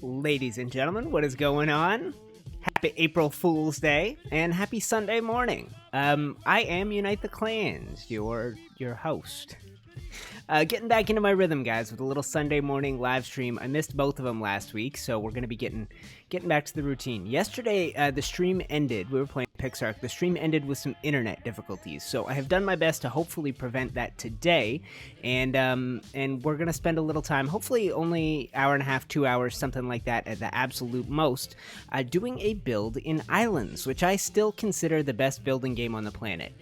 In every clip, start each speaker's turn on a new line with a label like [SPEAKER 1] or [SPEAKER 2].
[SPEAKER 1] Ladies and gentlemen, what is going on? Happy April Fool's Day and happy Sunday morning. I am UniteTheClans, your host. Getting back into my rhythm, guys, with a little Sunday morning live stream. I missed both of them last week, so we're going to be getting back to the routine. Yesterday, the stream ended. We were playing Pixark. The stream ended with some internet difficulties, so I have done my best to hopefully prevent that today, and we're going to spend a little time, hopefully only hour and a half, 2 hours, something like that at the absolute most, doing a build in Ylands, which I still consider the best building game on the planet.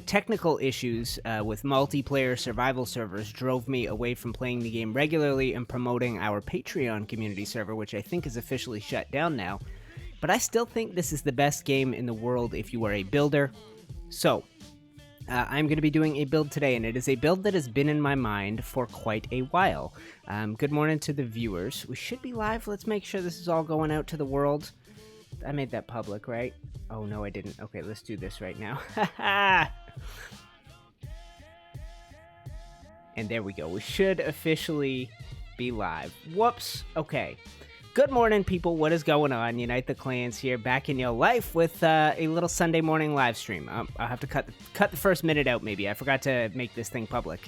[SPEAKER 1] Technical issues with multiplayer survival servers drove me away from playing the game regularly and promoting our Patreon community server, which I think is officially shut down now. But I still think this is the best game in the world if you are a builder. So, I'm going to be doing a build today, and it is a build that has been in my mind for quite a while. Good morning to the viewers. We should be live. Let's make sure this is all going out to the world. I made that public, right? Oh, no, I didn't. Okay, let's do this right now. And there we go. We should officially be live. Whoops. Okay. Good morning, people. What is going on? UniteTheClans here, back in your life with a little Sunday morning live stream. I'll have to cut the first minute out, maybe. I forgot to make this thing public.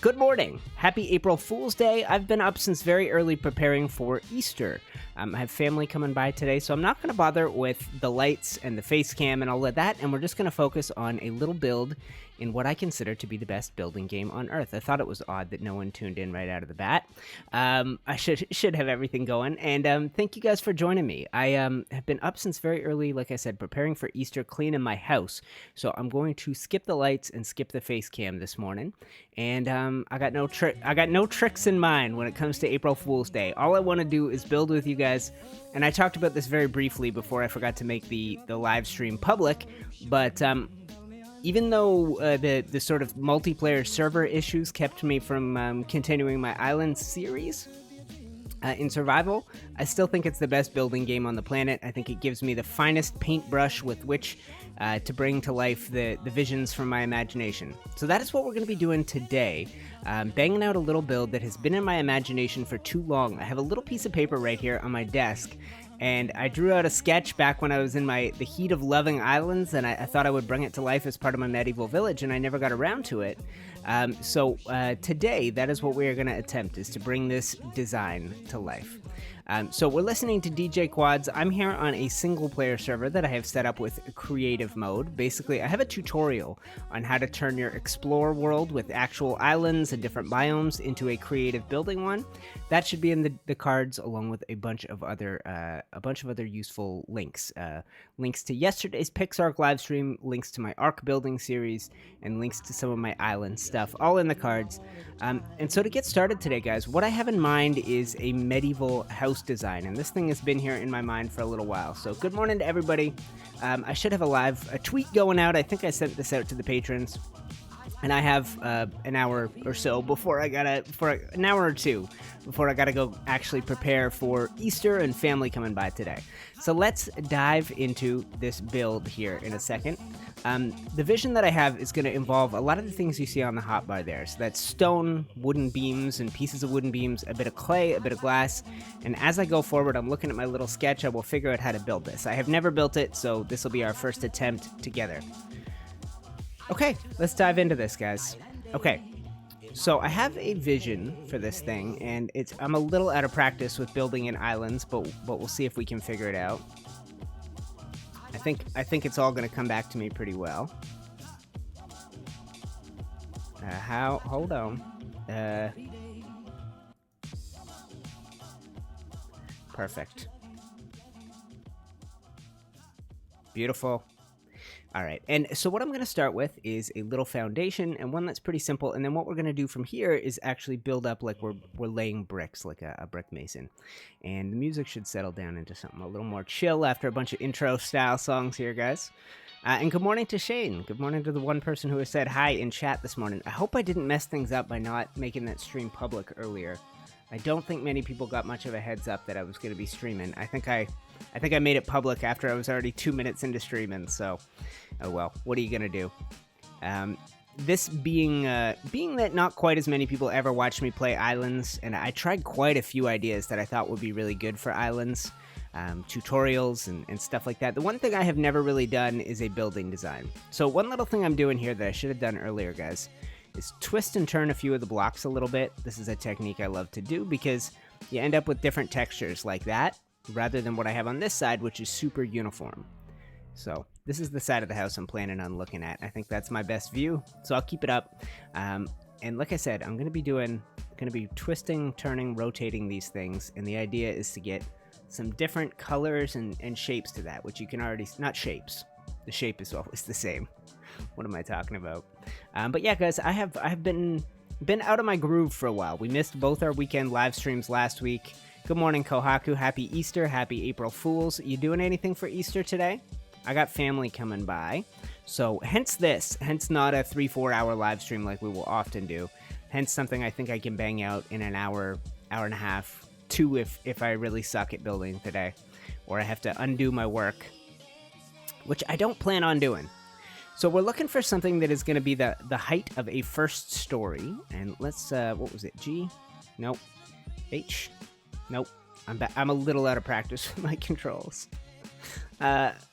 [SPEAKER 1] Good morning. Happy April Fool's Day. I've been up since very early preparing for Easter. I have family coming by today, so I'm not going to bother with the lights and the face cam and all of that, and we're just going to focus on a little build in what I consider to be the best building game on Earth. I thought it was odd that no one tuned in right out of the bat. I should have everything going, and thank you guys for joining me. I have been up since very early, like I said, preparing for Easter, cleaning my house, so I'm going to skip the lights and skip the face cam this morning, and I got no tricks in mind when it comes to April Fool's Day. All I want to do is build with you guys, and I talked about this very briefly before I forgot to make the live stream public, but even though the sort of multiplayer server issues kept me from continuing my Ylands series in survival, I still think it's the best building game on the planet. I think it gives me the finest paintbrush with which to bring to life the visions from my imagination. So that is what we're going to be doing today. Banging out a little build that has been in my imagination for too long. I have a little piece of paper right here on my desk, and I drew out a sketch back when I was in the heat of loving Ylands, and I thought I would bring it to life as part of my medieval village, and I never got around to it. So today, that is what we are going to attempt, is to bring this design to life. So we're listening to DJ Quads. I'm here on a single-player server that I have set up with creative mode. Basically, I have a tutorial on how to turn your explore world with actual islands and different biomes into a creative building one. That should be in the cards, along with a bunch of other useful links. Links to yesterday's Pixark livestream, links to my Ark building series, and links to some of my island stuff, all in the cards. And so to get started today, guys, what I have in mind is a medieval house design, and this thing has been here in my mind for a little while. So good morning to everybody. I should have a tweet going out. I think I sent this out to the patrons, and I have an hour or so before an hour or two before I gotta go actually prepare for Easter and family coming by today. So let's dive into this build here in a second. The vision that I have is going to involve a lot of the things you see on the hotbar there. So that's stone, wooden beams, and pieces of wooden beams, a bit of clay, a bit of glass. And as I go forward, I'm looking at my little sketch. I will figure out how to build this. I have never built it, so this will be our first attempt together. Okay, let's dive into this, guys. Okay, so I have a vision for this thing, and I'm a little out of practice with building in Ylands, but we'll see if we can figure it out. I think it's all going to come back to me pretty well. Hold on. Perfect. Beautiful. All right, and so what I'm going to start with is a little foundation, and one that's pretty simple, and then what we're going to do from here is actually build up like we're laying bricks, like a brick mason. And the music should settle down into something a little more chill after a bunch of intro-style songs here, guys. And good morning to Shane. Good morning to the one person who has said hi in chat this morning. I hope I didn't mess things up by not making that stream public earlier. I don't think many people got much of a heads up that I was going to be streaming. I think I made it public after I was already 2 minutes into streaming, so oh well, what are you going to do? this being that not quite as many people ever watched me play Ylands, and I tried quite a few ideas that I thought would be really good for Ylands, tutorials and stuff like that. The one thing I have never really done is a building design. So one little thing I'm doing here that I should have done earlier, guys, is twist and turn a few of the blocks a little bit. This is a technique I love to do because you end up with different textures like that, rather than what I have on this side, which is super uniform. So this is the side of the house I'm planning on looking at. I think that's my best view, so I'll keep it up. And like I said, I'm going to be twisting, turning, rotating these things, and the idea is to get some different colors and shapes to that, which you can already, not shapes, the shape is always the same. What am I talking about? But yeah, guys, I've been out of my groove for a while. We missed both our weekend live streams last week. Good morning, Kohaku. Happy Easter. Happy April Fools. You doing anything for Easter today? I got family coming by, so hence not a 3-4 hour live stream like we will often do. Hence something I think I can bang out in an hour and a half, 2 if I really suck at building today, or I have to undo my work, which I don't plan on doing. So we're looking for something that is going to be the height of a first story, and let's what was it? G? Nope. H? Nope. I'm a little out of practice with my controls.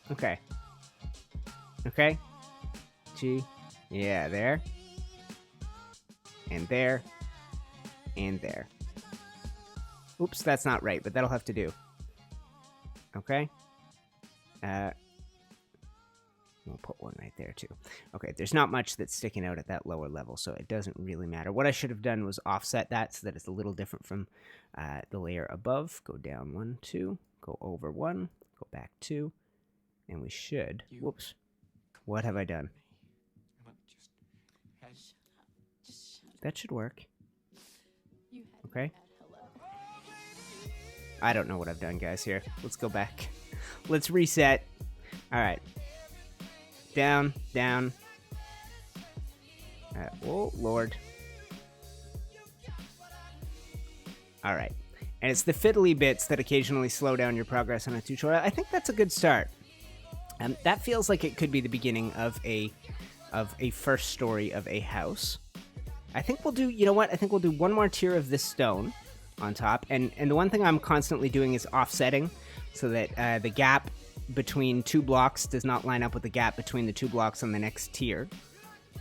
[SPEAKER 1] Okay. Okay. G. Yeah, there. And there. And there. Oops, that's not right, but that'll have to do. Okay. We'll put one right there, too. Okay, there's not much that's sticking out at that lower level, so it doesn't really matter. What I should have done was offset that so that it's a little different from the layer above. Go down 1, 2. Go over 1. Go back 2. And we should... Whoops. What have I done? That should work. Okay. I don't know what I've done, guys, here. Let's go back. Let's reset. Alright. Down, down. Oh, Lord. Alright. And it's the fiddly bits that occasionally slow down your progress on a tutorial. I think that's a good start. That feels like it could be the beginning of a first story of a house. I think we'll do, you know what? I think we'll do one more tier of this stone on top. And the one thing I'm constantly doing is offsetting so that the gap between 2 blocks does not line up with the gap between the 2 blocks on the next tier,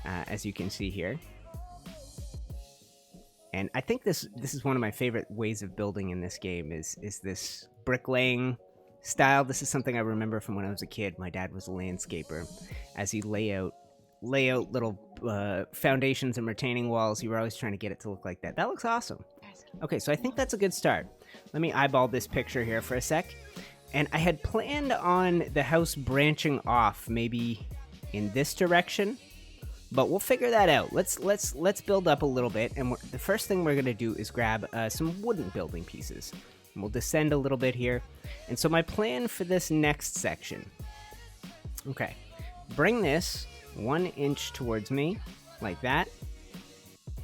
[SPEAKER 1] as you can see here. And I think this is one of my favorite ways of building in this game is this bricklaying style. This is something I remember from when I was a kid. My dad was a landscaper. As he lay out little foundations and retaining walls, you were always trying to get it to look like that. That looks awesome. Okay, so I think that's a good start. Let me eyeball this picture here for a sec. And I had planned on the house branching off maybe in this direction, but we'll figure that out. Let's build up a little bit, and the first thing we're gonna do is grab some wooden building pieces. And we'll descend a little bit here. And so my plan for this next section, okay, bring this 1 inch towards me, like that.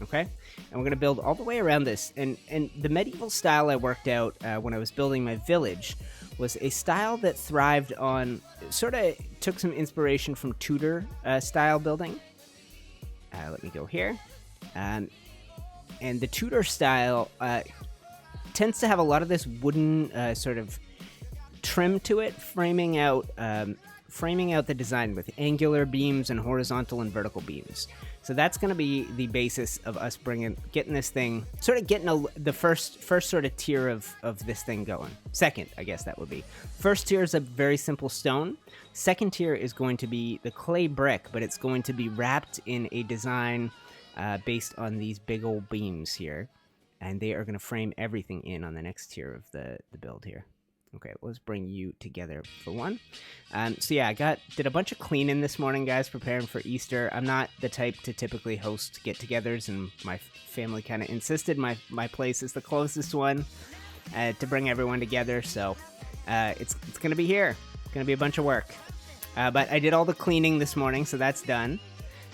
[SPEAKER 1] Okay, and we're gonna build all the way around this. And the medieval style I worked out when I was building my village was a style that thrived on, sort of took some inspiration from Tudor style building. Let me go here. And the Tudor style tends to have a lot of this wooden sort of trim to it, framing out the design with angular beams and horizontal and vertical beams. So that's going to be the basis of us getting this thing, sort of getting the first sort of tier of this thing going. Second, I guess that would be. First tier is a very simple stone. Second tier is going to be the clay brick, but it's going to be wrapped in a design based on these big old beams here. And they are going to frame everything in on the next tier of the build here. Okay, let's bring you together for one. So yeah, did a bunch of cleaning this morning, guys, preparing for Easter. I'm not the type to typically host get-togethers, and my family kind of insisted my place is the closest one to bring everyone together. So it's going to be here. It's going to be a bunch of work. But I did all the cleaning this morning, so that's done.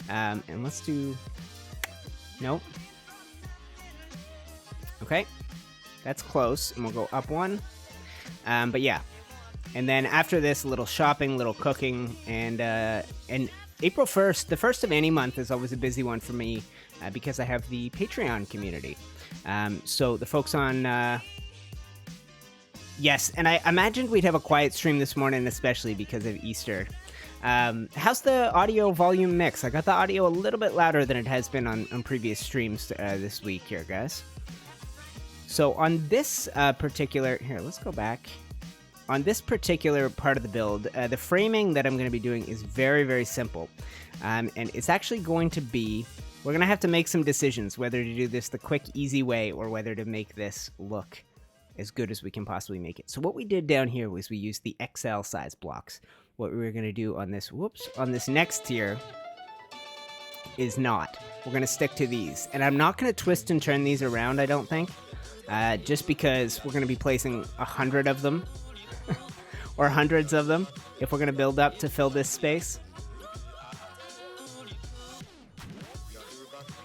[SPEAKER 1] And let's do... Nope. Okay, that's close, and we'll go up one. But yeah, and then after this, a little shopping, little cooking, and April 1st, the first of any month, is always a busy one for me because I have the Patreon community. So the folks on... Yes, and I imagined we'd have a quiet stream this morning, especially because of Easter. How's the audio volume mix? I got the audio a little bit louder than it has been on previous streams this week here, guys. So on this particular... Here, let's go back. On this particular part of the build, the framing that I'm going to be doing is very, very simple. And it's actually going to be... We're going to have to make some decisions whether to do this the quick, easy way or whether to make this look as good as we can possibly make it. So what we did down here was we used the XL size blocks. What we were going to do on this, on this next tier is not. We're going to stick to these. And I'm not going to twist and turn these around, I don't think. Just because we're going to be placing 100 of them. Or hundreds of them, if we're going to build up to fill this space.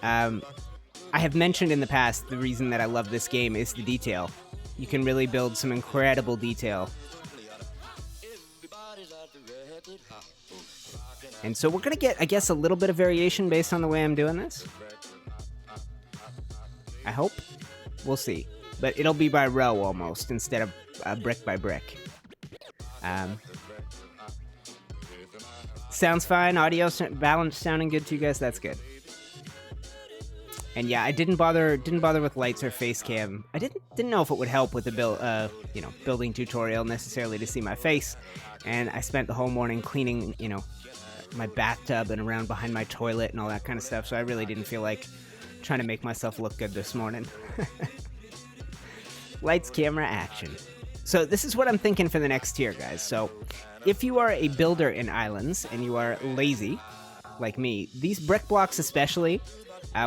[SPEAKER 1] I have mentioned in the past the reason that I love this game is the detail. You can really build some incredible detail. And so we're going to get, I guess, a little bit of variation based on the way I'm doing this. I hope. We'll see. But it'll be by row almost, instead of brick by brick. Sounds fine. Audio balance sounding good to you guys. That's good. And yeah, I didn't bother with lights or face cam. I didn't know if it would help with the building tutorial necessarily to see my face. And I spent the whole morning cleaning, my bathtub and around behind my toilet and all that kind of stuff. So I really didn't feel like trying to make myself look good this morning. Lights, camera, action. So this is what I'm thinking for the next tier, guys. So if you are a builder in Ylands and you are lazy, like me, these brick blocks especially,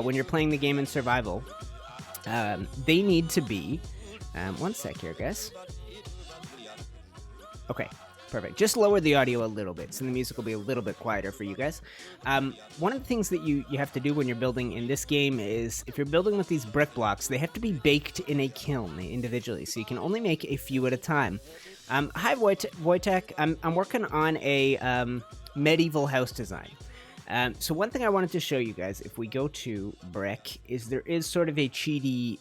[SPEAKER 1] when you're playing the game in survival, they need to be... one sec here, guys. Okay, perfect. Just lower the audio a little bit, so the music will be a little bit quieter for you guys. One of the things that you have to do when you're building in this game is, if you're building with these brick blocks, they have to be baked in a kiln individually, so you can only make a few at a time. Hi, Wojtek. I'm working on a medieval house design. So one thing I wanted to show you guys, if we go to brick, is there is sort of a cheaty,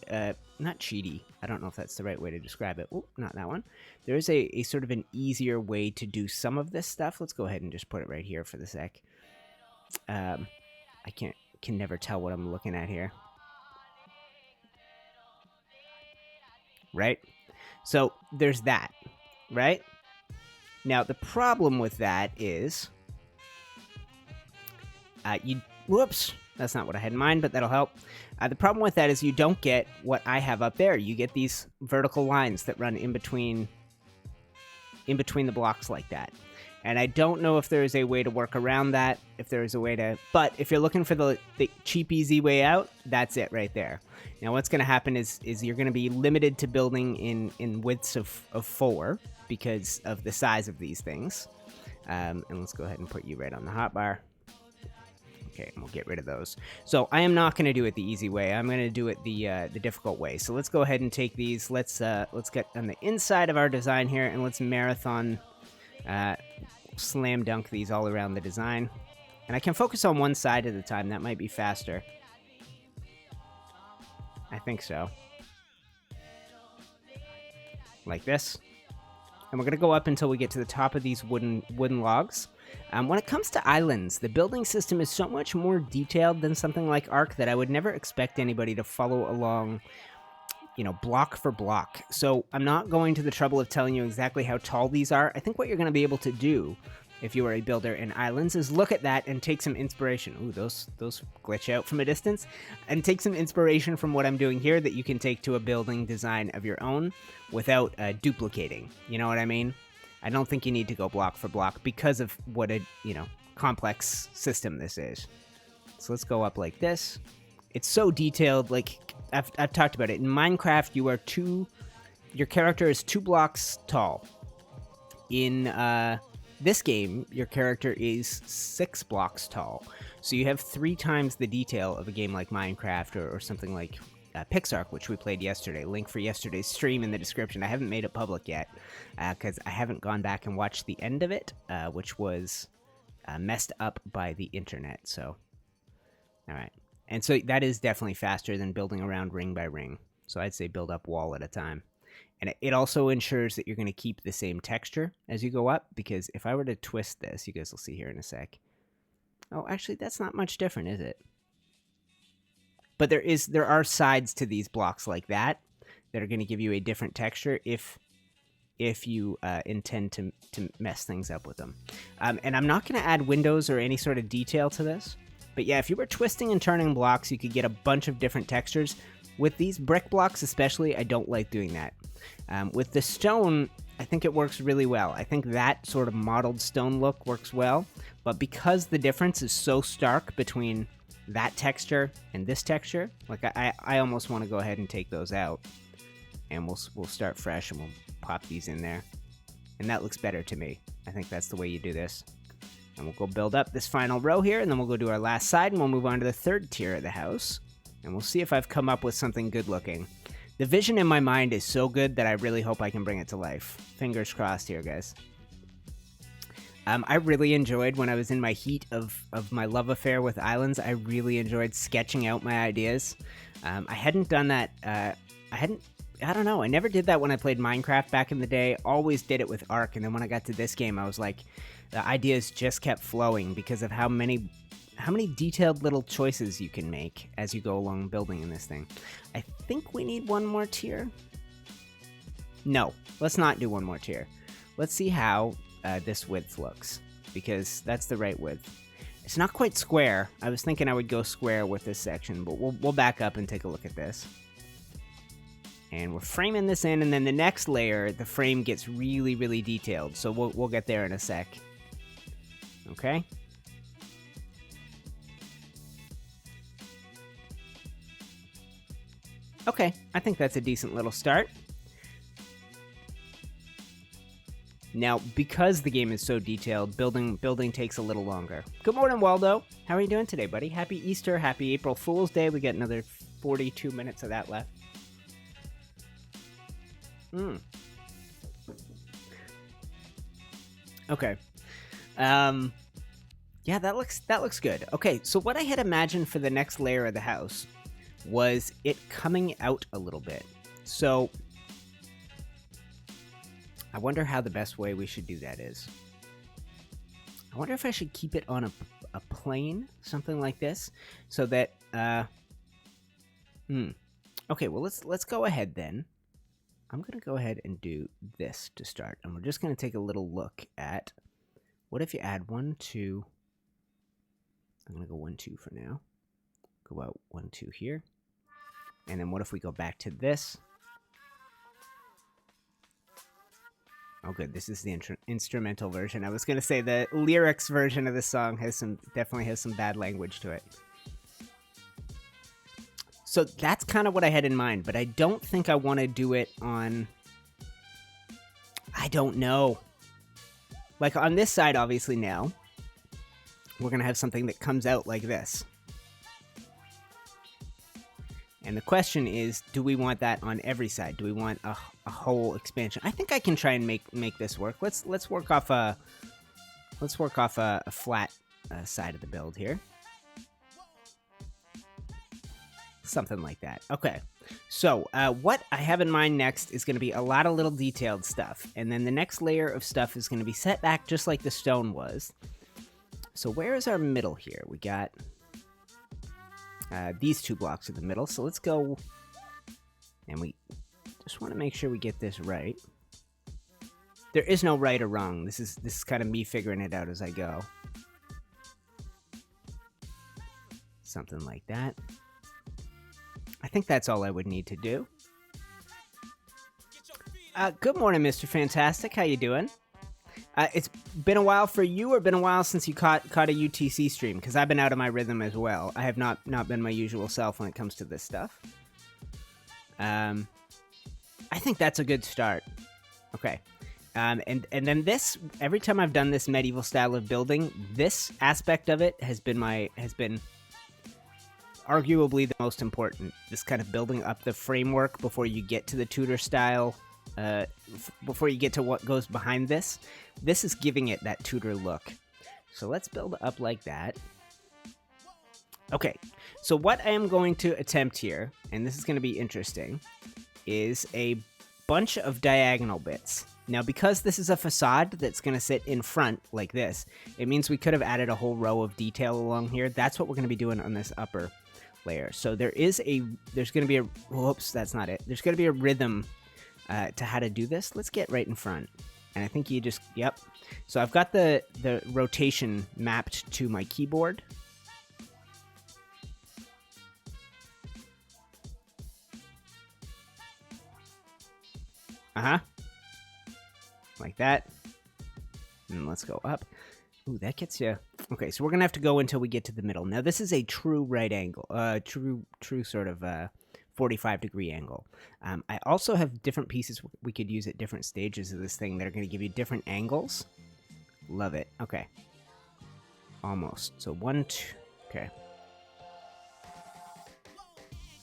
[SPEAKER 1] not cheaty, I don't know if that's the right way to describe it. Oh, not that one. There is a sort of an easier way to do some of this stuff. Let's go ahead and just put it right here for the sec. I can never tell what I'm looking at here. Right? So there's that, right? Now the problem with that is... whoops, that's not what I had in mind, but that'll help. The problem with that is you don't get what I have up there. You get these vertical lines that run in between the blocks like that. And I don't know if there is a way to work around that, if there is a way to... But if you're looking for the cheap, easy way out, that's it right there. Now what's going to happen is you're going to be limited to building in widths of 4 because of the size of these things. And let's go ahead and put you right on the hotbar. Okay, and we'll get rid of those. So I am not going to do it the easy way. I'm going to do it the difficult way. So let's go ahead and take these. Let's get on the inside of our design here, and let's marathon, slam dunk these all around the design. And I can focus on one side at a time. That might be faster. I think so. Like this. And we're going to go up until we get to the top of these wooden logs. When it comes to Ylands, the building system is so much more detailed than something like Ark that I would never expect anybody to follow along, block for block. So I'm not going to the trouble of telling you exactly how tall these are. I think what you're going to be able to do, if you are a builder in Ylands, is look at that and take some inspiration. Ooh, those glitch out from a distance. And take some inspiration from what I'm doing here that you can take to a building design of your own without duplicating. You know what I mean? I don't think you need to go block for block because of what a, complex system this is. So let's go up like this. It's so detailed, like I've talked about it. In Minecraft, your character is 2 blocks tall. In this game, your character is 6 blocks tall. So you have 3 times the detail of a game like Minecraft or something like Pixark, which we played yesterday. Link for yesterday's stream in the description. I haven't made it public yet because I haven't gone back and watched the end of it, which was messed up by the internet. So, all right. And so that is definitely faster than building around ring by ring. So I'd say build up wall at a time. And it also ensures that you're going to keep the same texture as you go up, because if I were to twist this, you guys will see here in a sec. Oh, actually, that's not much different, is it? But there are sides to these blocks like that are going to give you a different texture if you intend to mess things up with them. And I'm not going to add windows or any sort of detail to this. But yeah, if you were twisting and turning blocks, you could get a bunch of different textures. With these brick blocks especially, I don't like doing that. With the stone, I think it works really well. I think that sort of mottled stone look works well. But because the difference is so stark between that texture and this texture, like I almost want to go ahead and take those out. And we'll start fresh and we'll pop these in there. And that looks better to me. I think that's the way you do this. And we'll go build up this final row here, and then we'll go do our last side, and we'll move on to the third tier of the house. And we'll see if I've come up with something good looking. The vision in my mind is so good that I really hope I can bring it to life. Fingers crossed here, guys. I really enjoyed, when I was in my heat of my love affair with islands, I really enjoyed sketching out my ideas. I hadn't done that, I don't know, I never did that when I played Minecraft back in the day. Always did it with Ark, and then when I got to this game, I was like, the ideas just kept flowing because of how many detailed little choices you can make as you go along building in this thing. I think we need one more tier. No, let's not do one more tier. Let's see how this width looks, because that's the right width. It's not quite square. I was thinking I would go square with this section, but we'll back up and take a look at this. And we're framing this in, and then the next layer, the frame gets really, really detailed. So we'll get there in a sec. Okay? Okay, I think that's a decent little start. Now, because the game is so detailed, building takes a little longer. Good morning, Waldo. How are you doing today, buddy? Happy Easter, happy April Fool's Day. We got another 42 minutes of that left. Okay. Yeah, that looks good. Okay, so what I had imagined for the next layer of the house was it coming out a little bit. So I wonder how the best way we should do that is. I wonder if I should keep it on a plane, something like this, so that Okay, well let's go ahead then. I'm going to go ahead and do this to start. And we're just going to take a little look at, what if you add 1, 2. I'm going to go 1, 2 for now. Go out 1, 2 here. And then what if we go back to this? Oh, good. This is the instrumental version. I was going to say the lyrics version of the song definitely has some bad language to it. So that's kind of what I had in mind, but I don't think I want to do it on, I don't know. Like on this side, obviously now, we're going to have something that comes out like this. And the question is, do we want that on every side? Do we want a whole expansion? I think I can try and make this work. Let's work off a flat side of the build here. Something like that. Okay, so what I have in mind next is going to be a lot of little detailed stuff, and then the next layer of stuff is going to be set back just like the stone was. So where is our middle here? We got these 2 blocks in the middle, so let's go, and we just want to make sure we get this right. There is no right or wrong. This is kind of me figuring it out as I go. Something like that. I think that's all I would need to do. Good morning, Mr. Fantastic. How you doing? It's been a while for you, or been a while since you caught a UTC stream? Because I've been out of my rhythm as well. I have not been my usual self when it comes to this stuff. I think that's a good start. Okay. And then this, every time I've done this medieval style of building, this aspect of it has been arguably the most important. This kind of building up the framework before you get to the Tudor style, before you get to what goes behind this. This is giving it that Tudor look. So let's build up like that. Okay, so what I am going to attempt here, and this is going to be interesting, is a bunch of diagonal bits. Now, because this is a facade that's going to sit in front like this, it means we could have added a whole row of detail along here. That's what we're going to be doing on this upper layer. So there's going to be a, whoops, that's not it. There's going to be a rhythm to how to do this. Let's get right in front. And I think you just, yep. So I've got the rotation mapped to my keyboard. Like that. And let's go up. Ooh, that gets you. Okay, so we're gonna have to go until we get to the middle. Now this is a true right angle, true sort of 45-degree angle. I also have different pieces we could use at different stages of this thing that are gonna give you different angles. Love it. Okay. Almost. So 1, 2. Okay.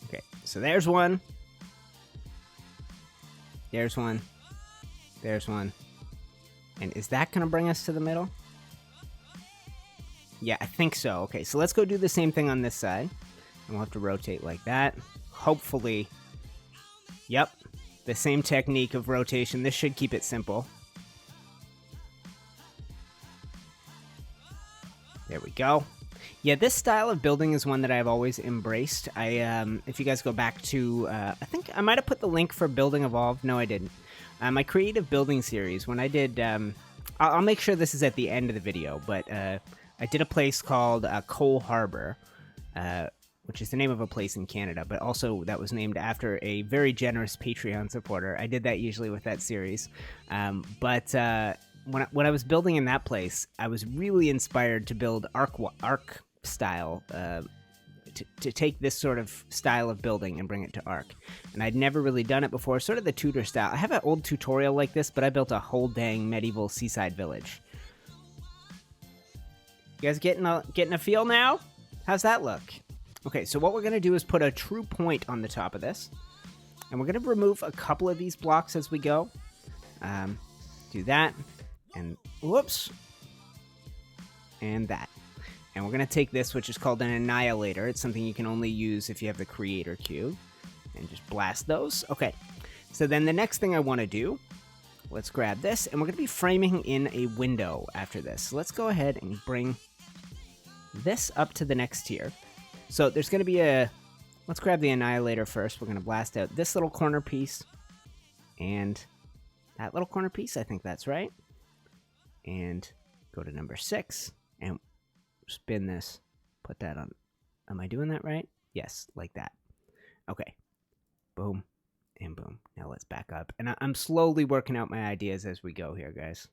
[SPEAKER 1] Okay. So there's one. There's one. There's one. And is that going to bring us to the middle? Yeah, I think so. Okay, so let's go do the same thing on this side. And we'll have to rotate like that. Hopefully. Yep. The same technique of rotation. This should keep it simple. There we go. Yeah, this style of building is one that I've always embraced. If you guys go back to, I think I might have put the link for Building Evolved. No, I didn't. My creative building series, when I did, I'll make sure this is at the end of the video, but I did a place called Cole Harbor, which is the name of a place in Canada, but also that was named after a very generous Patreon supporter. I did that usually with that series. When I was building in that place, I was really inspired to build Arc style, to take this sort of style of building and bring it to Arc. And I'd never really done it before, sort of the Tudor style. I have an old tutorial like this, but I built a whole dang medieval seaside village. You guys getting a feel now? How's that look? Okay, so what we're going to do is put a true point on the top of this. And we're going to remove a couple of these blocks as we go. Do that. And whoops. And that. And we're going to take this, which is called an annihilator. It's something you can only use if you have the creator cube. And just blast those. Okay. So then the next thing I want to do, let's grab this. And we're going to be framing in a window after this. So let's go ahead and bring this up to the next tier. So there's going to be let's grab the annihilator first. We're going to blast out this little corner piece. And that little corner piece. I think that's right. And go to number 6. And spin this, put that on. Am I doing that right? Yes, like that. Okay. Boom and boom. Now let's back up. And I'm slowly working out my ideas as we go here, guys.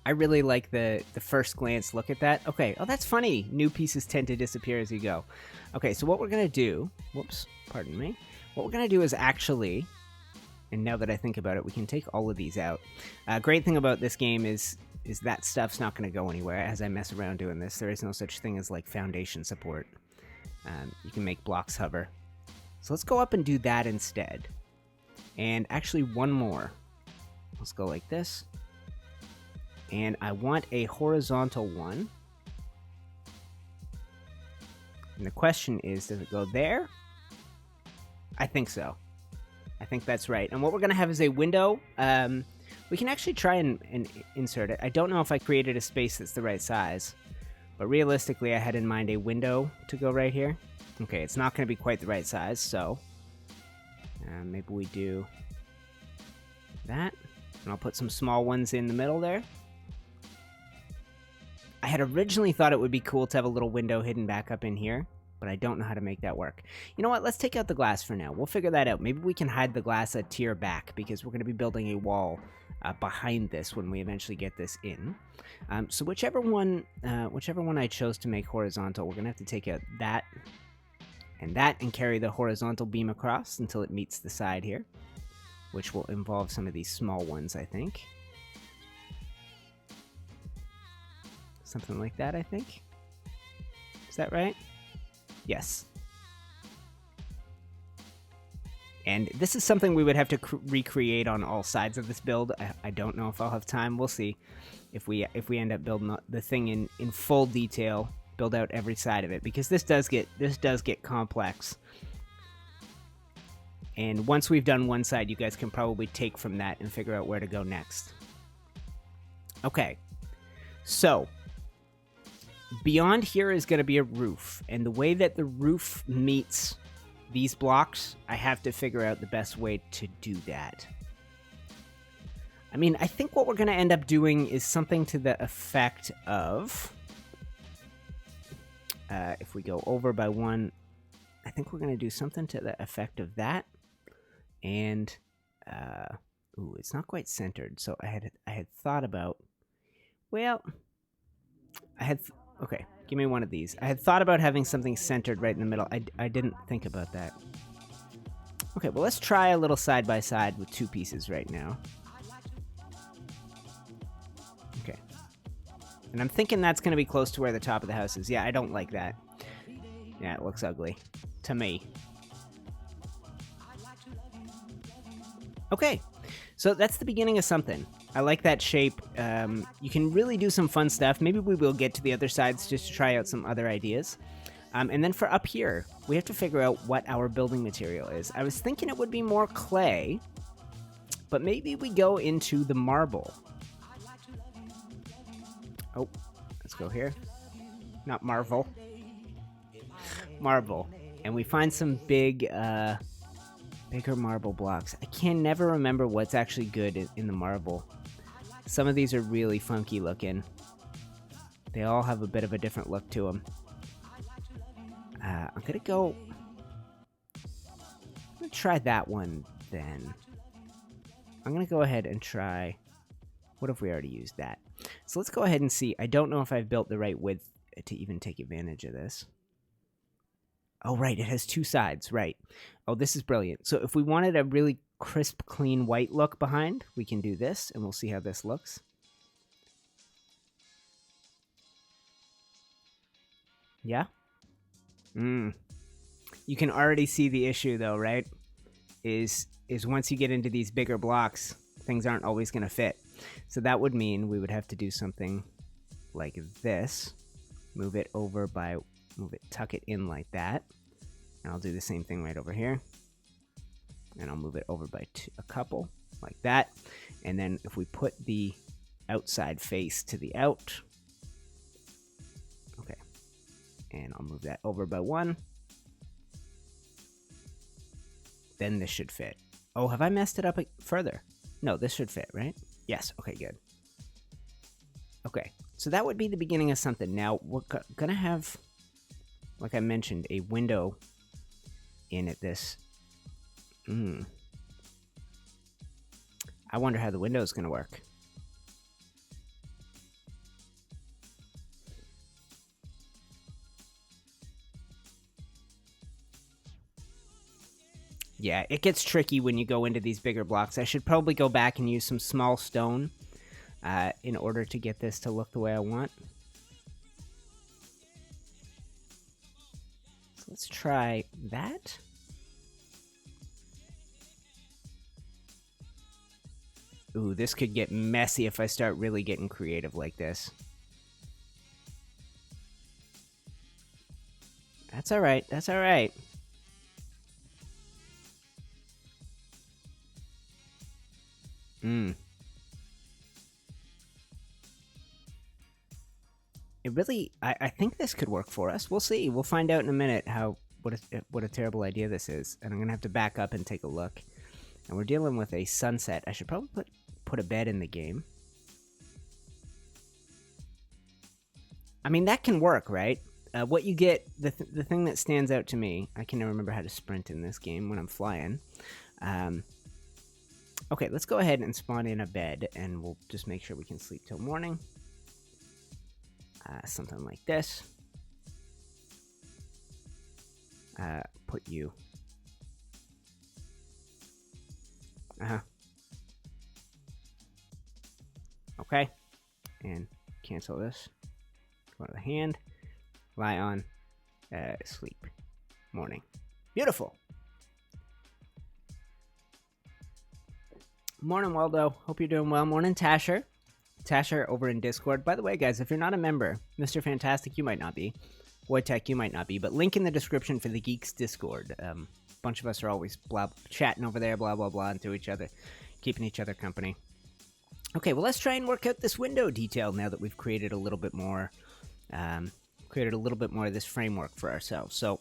[SPEAKER 1] I really like the first glance look at that. Okay. Oh, that's funny. New pieces tend to disappear as you go. Okay, so what we're going to do... Whoops. Pardon me. What we're going to do is actually... And now that I think about it, we can take all of these out. Great thing about this game is that stuff's not going to go anywhere as I mess around doing this. There is no such thing as like foundation support. You can make blocks hover. So let's go up and do that instead. And actually one more. Let's go like this. And I want a horizontal one. And the question is, does it go there? I think so. I think that's right. And what we're going to have is a window. We can actually try and insert it. I don't know if I created a space that's the right size. But realistically, I had in mind a window to go right here. Okay, it's not going to be quite the right size, so... maybe we do that. And I'll put some small ones in the middle there. I had originally thought it would be cool to have a little window hidden back up in here. But I don't know how to make that work. You know what? Let's take out the glass for now. We'll figure that out. Maybe we can hide the glass a tier back because we're going to be building a wall behind this when we eventually get this in. So whichever one I chose to make horizontal, we're going to have to take out that and carry the horizontal beam across until it meets the side here, which will involve some of these small ones, I think. Something like that, I think. Is that right? Yes. And this is something we would have to recreate on all sides of this build. I don't know if I'll have time. We'll see if we end up building the thing in full detail, build out every side of it, because this does get complex. And once we've done one side, you guys can probably take from that and figure out where to go next. Okay, so beyond here is going to be a roof, and the way that the roof meets these blocks, I have to figure out the best way to do that. I mean, I think what we're going to end up doing is something to the effect of, if we go over by 1, I think we're going to do something to the effect of that. And, ooh, it's not quite centered, so I had thought about, well, okay, give me one of these. I had thought about having something centered right in the middle. I didn't think about that. Okay, well, let's try a little side-by-side with 2 pieces right now. Okay. And I'm thinking that's going to be close to where the top of the house is. Yeah, I don't like that. Yeah, it looks ugly. To me. Okay, so that's the beginning of something. I like that shape. You can really do some fun stuff. Maybe we will get to the other sides just to try out some other ideas. And then for up here, we have to figure out what our building material is. I was thinking it would be more clay, but maybe we go into the marble. Oh, let's go here. Not Marvel. Marble. And we find some bigger marble blocks. I can never remember what's actually good in the marble. Some of these are really funky looking. They all have a bit of a different look to them. I'm gonna try that one then. I'm gonna go ahead and try, what if we already used that? So let's go ahead and see. I don't know if I've built the right width to even take advantage of this. Oh, right, it has 2 sides, right. Oh, this is brilliant. So if we wanted a really crisp, clean white look behind, we can do this, and we'll see how this looks. Yeah? You can already see the issue, though, right? Is once you get into these bigger blocks, things aren't always going to fit. So that would mean we would have to do something like this. Tuck it in like that. And I'll do the same thing right over here. And I'll move it over by a couple, like that. And then if we put the outside face to the out. Okay. And I'll move that over by 1. Then this should fit. Oh, have I messed it up further? No, this should fit, right? Yes. Okay, good. Okay. So that would be the beginning of something. Now, we're going to have, like I mentioned, a window in at this. I wonder how the window is going to work. Yeah, it gets tricky when you go into these bigger blocks. I should probably go back and use some small stone in order to get this to look the way I want. So let's try that. Ooh, this could get messy if I start really getting creative like this. That's alright, that's alright. It really, I think this could work for us. We'll see. We'll find out in a minute what a terrible idea this is. And I'm going to have to back up and take a look. And we're dealing with a sunset. I should probably put a bed in the game. I mean, that can work, right? What you get, the thing that stands out to me, I can never remember how to sprint in this game when I'm flying. Okay, let's go ahead and spawn in a bed, and we'll just make sure we can sleep till morning. Something like this. Put you. Okay, and cancel this. Go to the hand. Lie on. Sleep. Morning. Beautiful. Morning, Waldo. Hope you're doing well. Morning, Tasher. Tasher over in Discord. By the way, guys, if you're not a member, Mr. Fantastic, you might not be. Wojtek, you might not be. But link in the description for the Geeks Discord. A bunch of us are always chatting over there, blah, blah, blah, and to each other, keeping each other company. Okay, well, let's try and work out this window detail now that we've created a little bit more, of this framework for ourselves. So,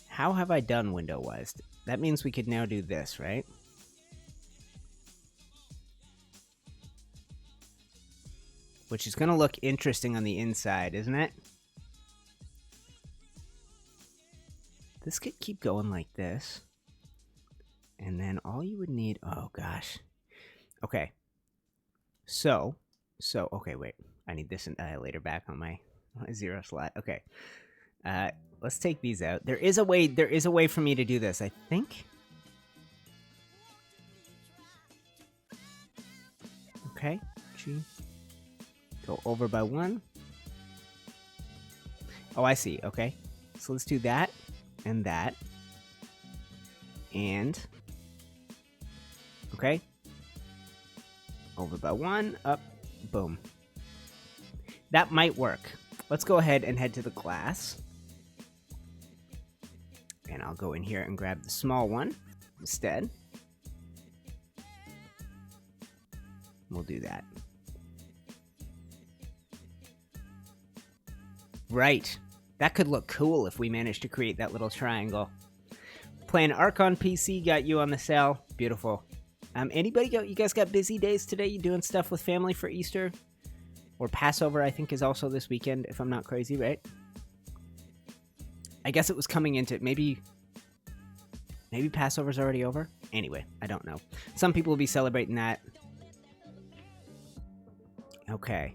[SPEAKER 1] how have I done window-wise? That means we could now do this, right? Which is going to look interesting on the inside, isn't it? This could keep going like this. And then all you would need... Oh, gosh. Okay. So, okay, wait. I need this annihilator back on my 0 slot. Okay. Let's take these out. There is a way for me to do this, I think. Okay. Go over by 1. Oh, I see. Okay. So let's do that and that. And okay. Over by 1, up, boom. That might work. Let's go ahead and head to the glass. And I'll go in here and grab the small one instead. We'll do that. Right. That could look cool if we managed to create that little triangle. Playing Ark on PC, got you on the cell. Beautiful. You guys got busy days today? You doing stuff with family for Easter? Or Passover, I think, is also this weekend, if I'm not crazy, right? I guess it was coming into... Maybe Passover's already over? Anyway, I don't know. Some people will be celebrating that. Okay.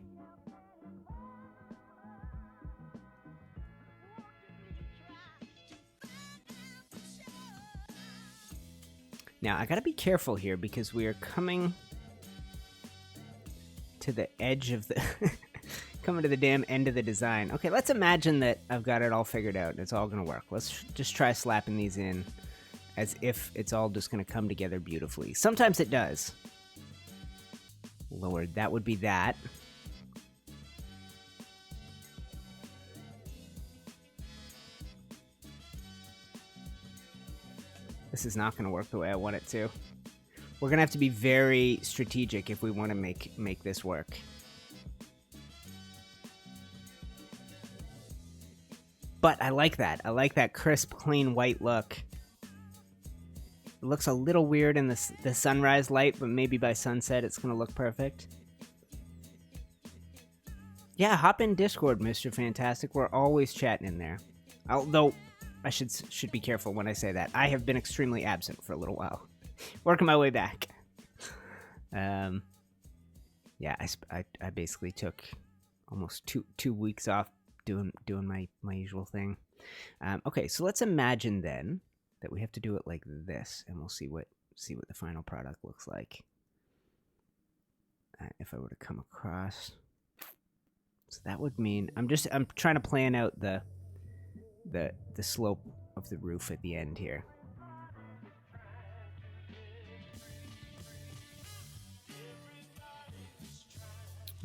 [SPEAKER 1] Now, I gotta be careful here because we are coming to the edge of the... coming to the damn end of the design. Okay, let's imagine that I've got it all figured out and it's all gonna work. Let's just try slapping these in as if it's all just gonna come together beautifully. Sometimes it does. Lord, that would be that. This is not going to work the way I want it to. We're going to have to be very strategic if we want to make this work. But I like that. I like that crisp, clean, white look. It looks a little weird in the sunrise light, but maybe by sunset it's going to look perfect. Yeah, hop in Discord, Mr. Fantastic. We're always chatting in there. Although... I should be careful when I say that. I have been extremely absent for a little while. Working my way back. Yeah, I basically took almost two weeks off doing my usual thing. Okay, so let's imagine then that we have to do it like this, and we'll see what the final product looks like. If I were to come across, so that would mean I'm trying to plan out the slope of the roof at the end here.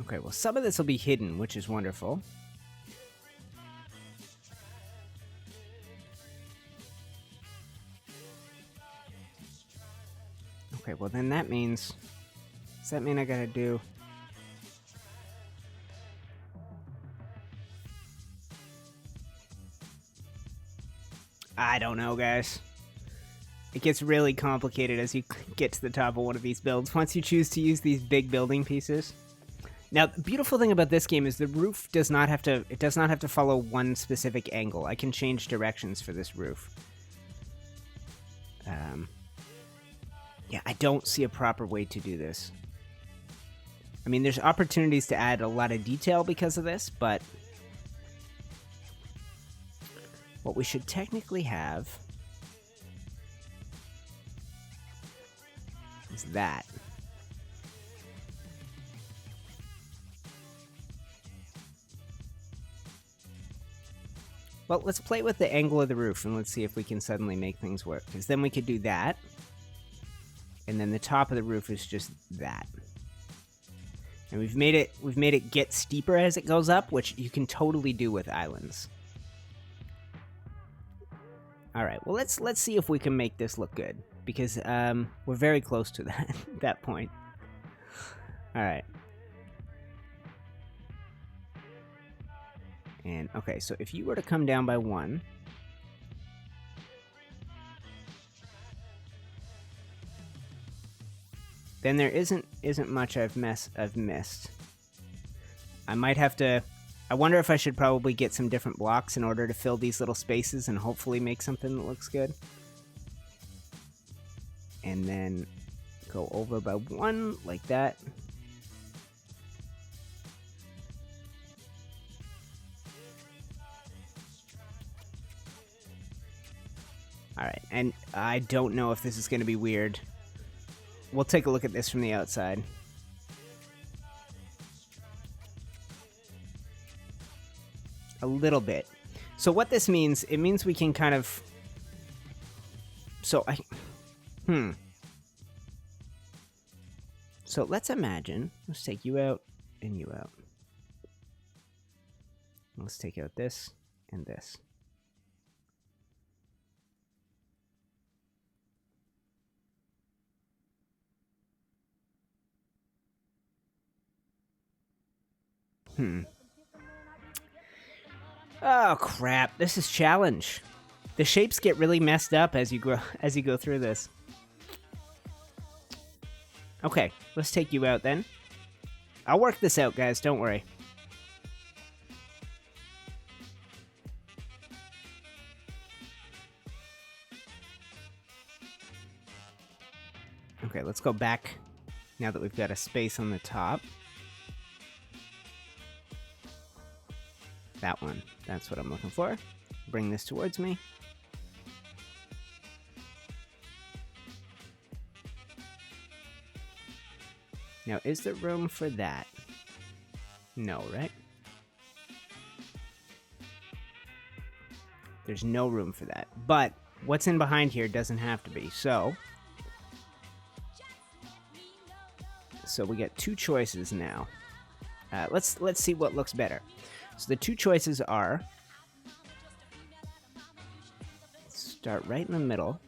[SPEAKER 1] Okay, well, some of this will be hidden, which is wonderful. Okay, well, then that means... Does that mean I gotta do... I don't know, guys. It gets really complicated as you get to the top of one of these builds, once you choose to use these big building pieces. Now, the beautiful thing about this game is the roof does not have to follow one specific angle. I can change directions for this roof. Yeah, I don't see a proper way to do this. I mean, there's opportunities to add a lot of detail because of this, but what we should technically have is that. Well, let's play with the angle of the roof and let's see if we can suddenly make things work. Because then we could do that. and then the top of the roof is just that. And we've made it get steeper as it goes up, which you can totally do with islands. All right, well let's see if we can make this look good, because we're very close to that point. All right. And okay, so if you were to come down by 1, then there isn't much I've missed. I might have to. I wonder if I should probably get some different blocks in order to fill these little spaces and hopefully make something that looks good. And then go over by 1 like that. Alright, and I don't know if this is going to be weird. We'll take a look at this from the outside. A little bit. So what this means, it means we can kind of... So So let's imagine, let's take you out and you out. Let's take out this and this. Oh crap, this is challenge. The shapes get really messed up as you go through this. Okay, let's take you out then. I'll work this out, guys, don't worry. Okay, let's go back now that we've got a space on the top. That one. That's what I'm looking for. Bring this towards me. Now, is there room for that? No, right? There's no room for that. But what's in behind here doesn't have to be. So we get 2 choices now. Let's see what looks better. So the 2 choices are, start right in the middle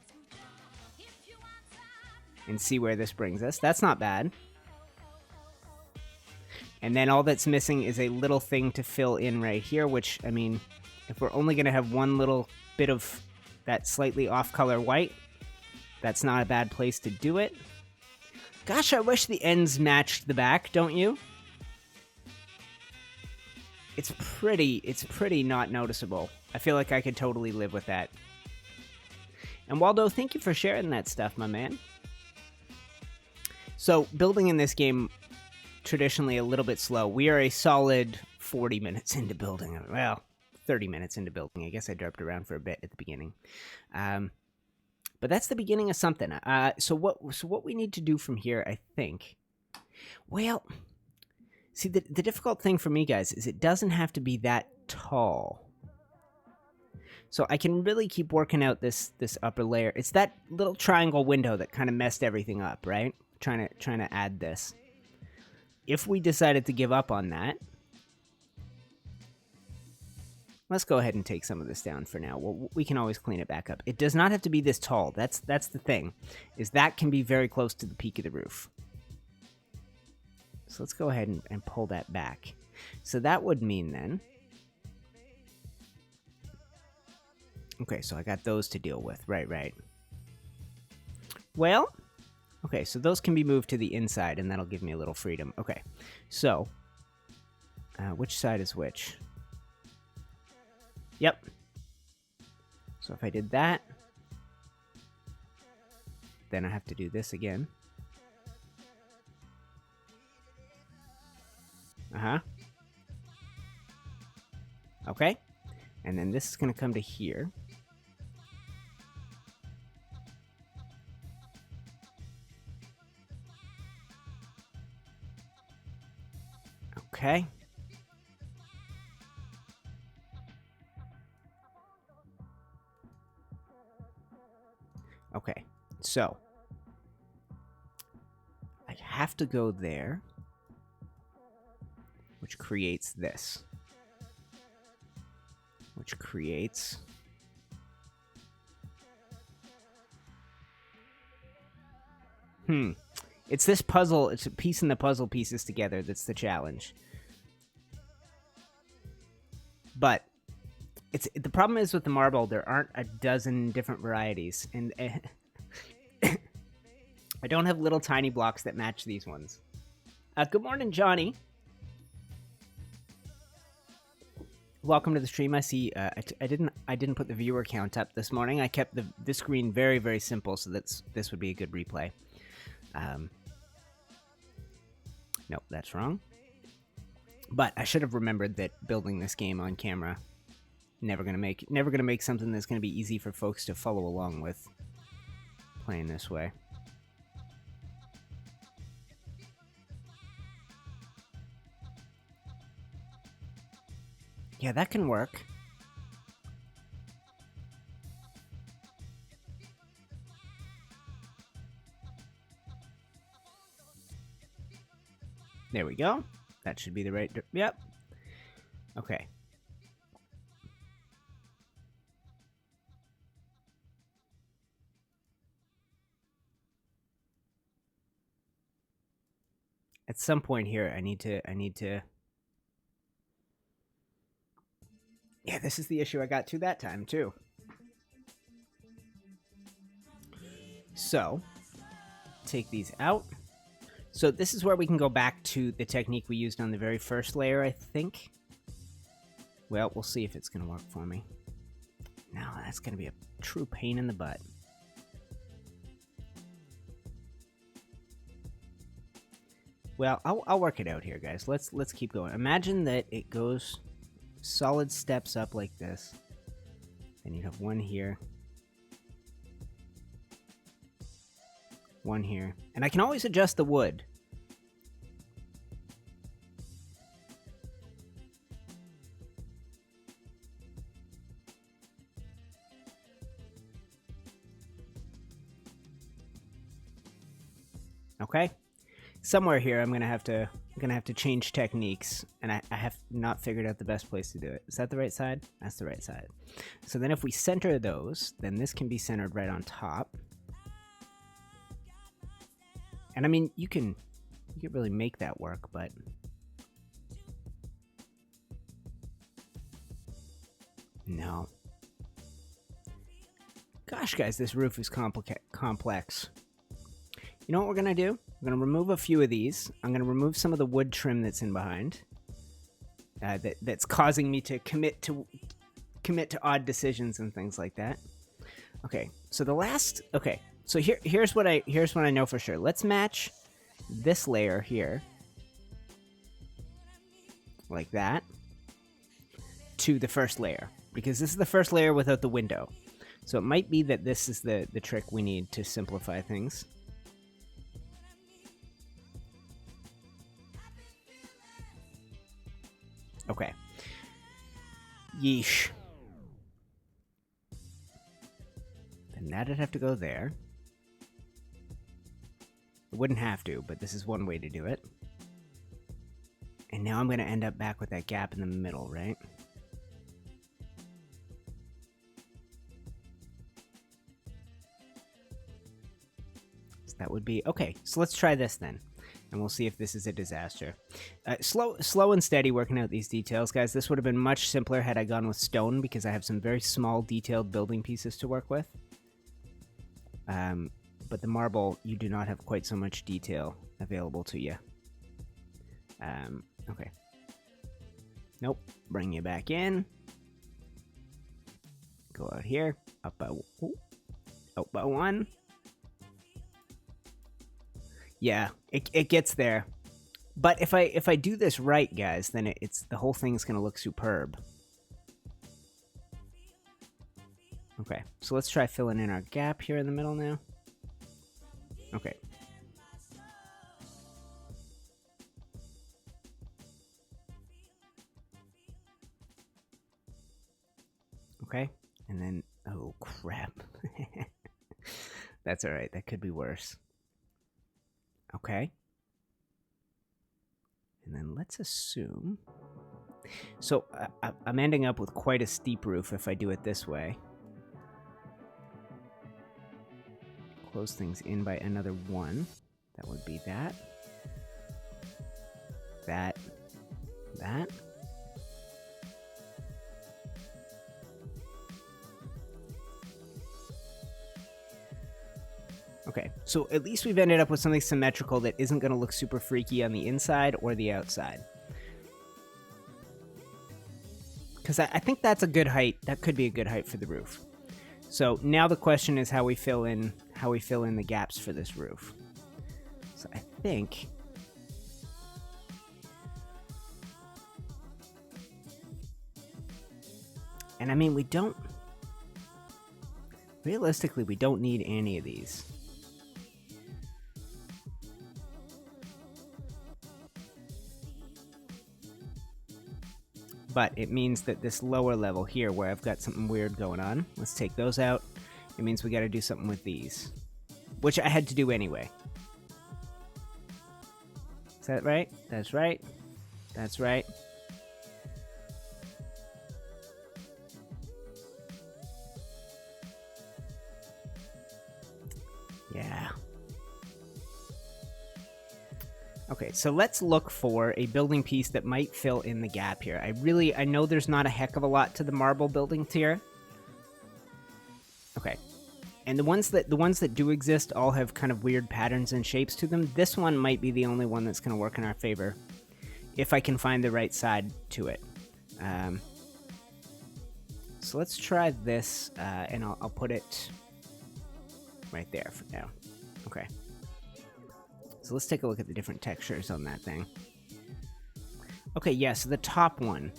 [SPEAKER 1] and see where this brings us. That's not bad. And then all that's missing is a little thing to fill in right here, which, I mean, if we're only going to have one little bit of that slightly off-color white, that's not a bad place to do it. Gosh, I wish the ends matched the back, don't you? It's pretty not noticeable. I feel like I could totally live with that. And Waldo, thank you for sharing that stuff, my man. So, building in this game, traditionally a little bit slow. We are a solid 40 minutes into building. Well, 30 minutes into building. I guess I dropped around for a bit at the beginning. But that's the beginning of something. So what we need to do from here, I think... Well... See, the difficult thing for me, guys, is it doesn't have to be that tall. So I can really keep working out this upper layer. It's that little triangle window that kind of messed everything up, right? Trying to add this. If we decided to give up on that, let's go ahead and take some of this down for now. Well, we can always clean it back up. It does not have to be this tall. That's the thing, is that can be very close to the peak of the roof. So let's go ahead and pull that back. So that would mean then... Okay, so I got those to deal with. Right. Well, okay, so those can be moved to the inside, and that'll give me a little freedom. Okay, so... which side is which? Yep. So if I did that... Then I have to do this again. Okay. And then this is going to come to here. Okay. Okay. So have to go there, which creates this. Which creates... It's this puzzle, it's a piece in the puzzle pieces together that's the challenge. But the problem is with the marble, there aren't a dozen different varieties, and I don't have little tiny blocks that match these ones. Good morning, Johnny. Welcome to the stream. I see. I didn't put the viewer count up this morning. I kept the screen very, very simple, so this would be a good replay. Nope, that's wrong. But I should have remembered that building this game on camera, never gonna make something that's gonna be easy for folks to follow along with. Playing this way. Yeah, that can work. There we go. That should be the right... Yep. Okay. At some point here, I need to... Yeah, this is the issue I got to that time, too. So, take these out. So this is where we can go back to the technique we used on the very first layer, I think. Well, we'll see if it's going to work for me. No, that's going to be a true pain in the butt. Well, I'll work it out here, guys. Let's keep going. Imagine that it goes solid steps up like this. And you have one here. One here. And I can always adjust the wood. Okay. Somewhere here I'm gonna have to change techniques, and I have not figured out the best place to do it. Is that the right side? That's the right side. So then if we center those, then this can be centered right on top. And I mean, you can really make that work, but no. Gosh, guys, this roof is complex. You know what we're gonna do? I'm gonna remove a few of these. I'm gonna remove some of the wood trim that's in behind. That's causing me to commit to odd decisions and things like that. Okay, so the last. Okay. So here's what I know for sure. Let's match this layer here, like that, to the first layer, because this is the first layer without the window. So it might be that this is the trick we need to simplify things. Okay. Yeesh. Then that'd have to go there. It wouldn't have to, but this is one way to do it. And now I'm going to end up back with that gap in the middle, right? So that would be... Okay, so let's try this then. And we'll see if this is a disaster. Slow and steady working out these details, guys. This would have been much simpler had I gone with stone, because I have some very small, detailed building pieces to work with. But the marble, you do not have quite so much detail available to you. Okay. Nope. Bring you back in. Go out here. Up by one. Yeah, it gets there. But if I do this right, guys, then the whole thing's gonna look superb. Okay, so let's try filling in our gap here in the middle now. Okay. Okay, and then, oh crap. That's alright, that could be worse. Okay. let's assume. So I'm ending up with quite a steep roof if I do it this way. Close things in by another 1. That would be that. That. Okay, so at least we've ended up with something symmetrical that isn't going to look super freaky on the inside or the outside. Because I think that's a good height. That could be a good height for the roof. So now the question is how we fill in the gaps for this roof. So I think and I mean realistically we don't need any of these. But it means that this lower level here, where I've got something weird going on, let's take those out. It means we got to do something with these, which I had to do anyway. Is that right? That's right. That's right. Yeah. Okay, so let's look for a building piece that might fill in the gap here. I know there's not a heck of a lot to the marble building tier. Okay. And the ones that do exist all have kind of weird patterns and shapes to them. This one might be the only one that's going to work in our favor if I can find the right side to it. So let's try this, and I'll put it right there for now. Okay. So let's take a look at the different textures on that thing. Okay, yeah, so the top one.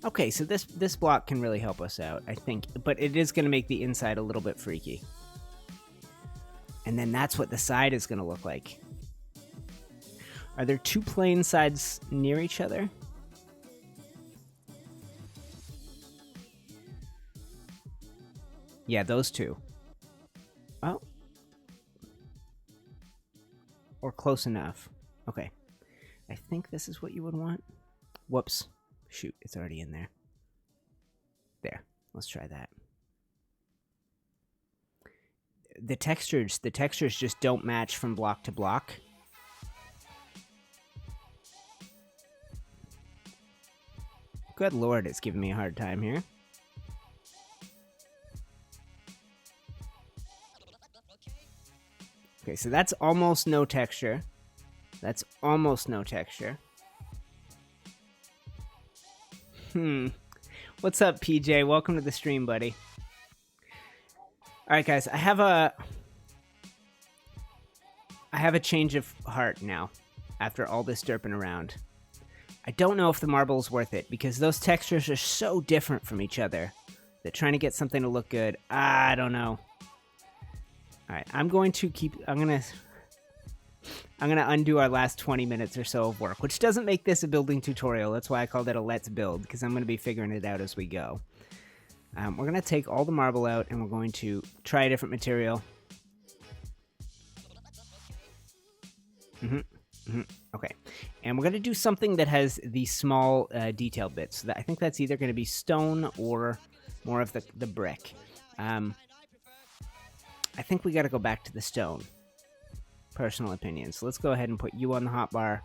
[SPEAKER 1] Okay, so this block can really help us out, I think. But it is going to make the inside a little bit freaky. And then that's what the side is going to look like. Are there 2 plain sides near each other? Yeah, those 2. Oh. Or close enough. Okay. I think this is what you would want. Whoops. Shoot, it's already in there. There. Let's try that. The textures just don't match from block to block. Good lord, it's giving me a hard time here. Okay, so that's almost no texture. That's almost no texture. What's up, PJ? Welcome to the stream, buddy. Alright, guys, I have a change of heart now, after all this derping around. I don't know if the marble is worth it, because those textures are so different from each other that trying to get something to look good, I don't know. Alright, I'm gonna undo our last 20 minutes or so of work, which doesn't make this a building tutorial. That's why I called it a let's build, because I'm going to be figuring it out as we go. We're going to take all the marble out, and we're going to try a different material. Okay, and we're going to do something that has the small detail bits. I think that's either going to be stone or more of the brick. I think we got to go back to the stone. Personal opinion. So let's go ahead and put you on the hotbar,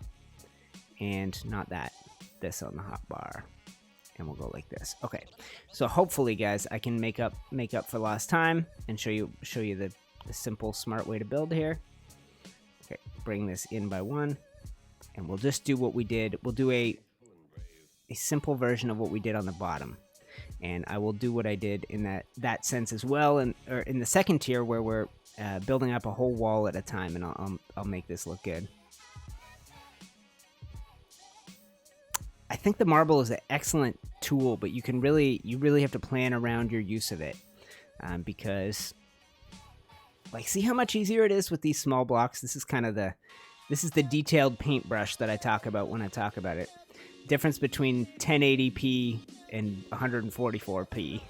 [SPEAKER 1] and not that. This on the hotbar, and we'll go like this. Okay. So hopefully, guys, I can make up for lost time and show you the simple, smart way to build here. Okay. Bring this in by 1, and we'll just do what we did. We'll do a simple version of what we did on the bottom. And I will do what I did in that sense as well, or in the second tier where we're building up a whole wall at a time, and I'll make this look good. I think the marble is an excellent tool, but you really have to plan around your use of it, because like, see how much easier it is with these small blocks. This is the detailed paintbrush that I talk about when I talk about it. Difference between 1080p and 144p.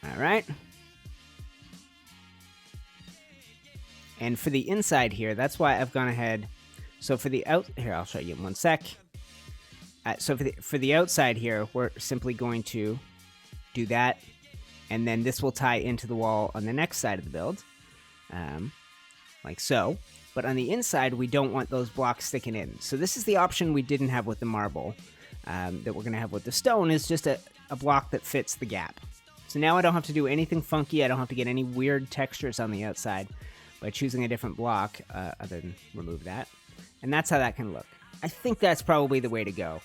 [SPEAKER 1] All right. And for the inside here, that's why I've gone ahead. So for the here, I'll show you in one sec. So for the outside here, we're simply going to do that, and then this will tie into the wall on the next side of the build, like so. But on the inside, we don't want those blocks sticking in. So this is the option we didn't have with the marble, that we're going to have with the stone, is just a block that fits the gap. So now I don't have to do anything funky. I don't have to get any weird textures on the outside by choosing a different block, other than remove that. And that's how that can look. I think that's probably the way to go.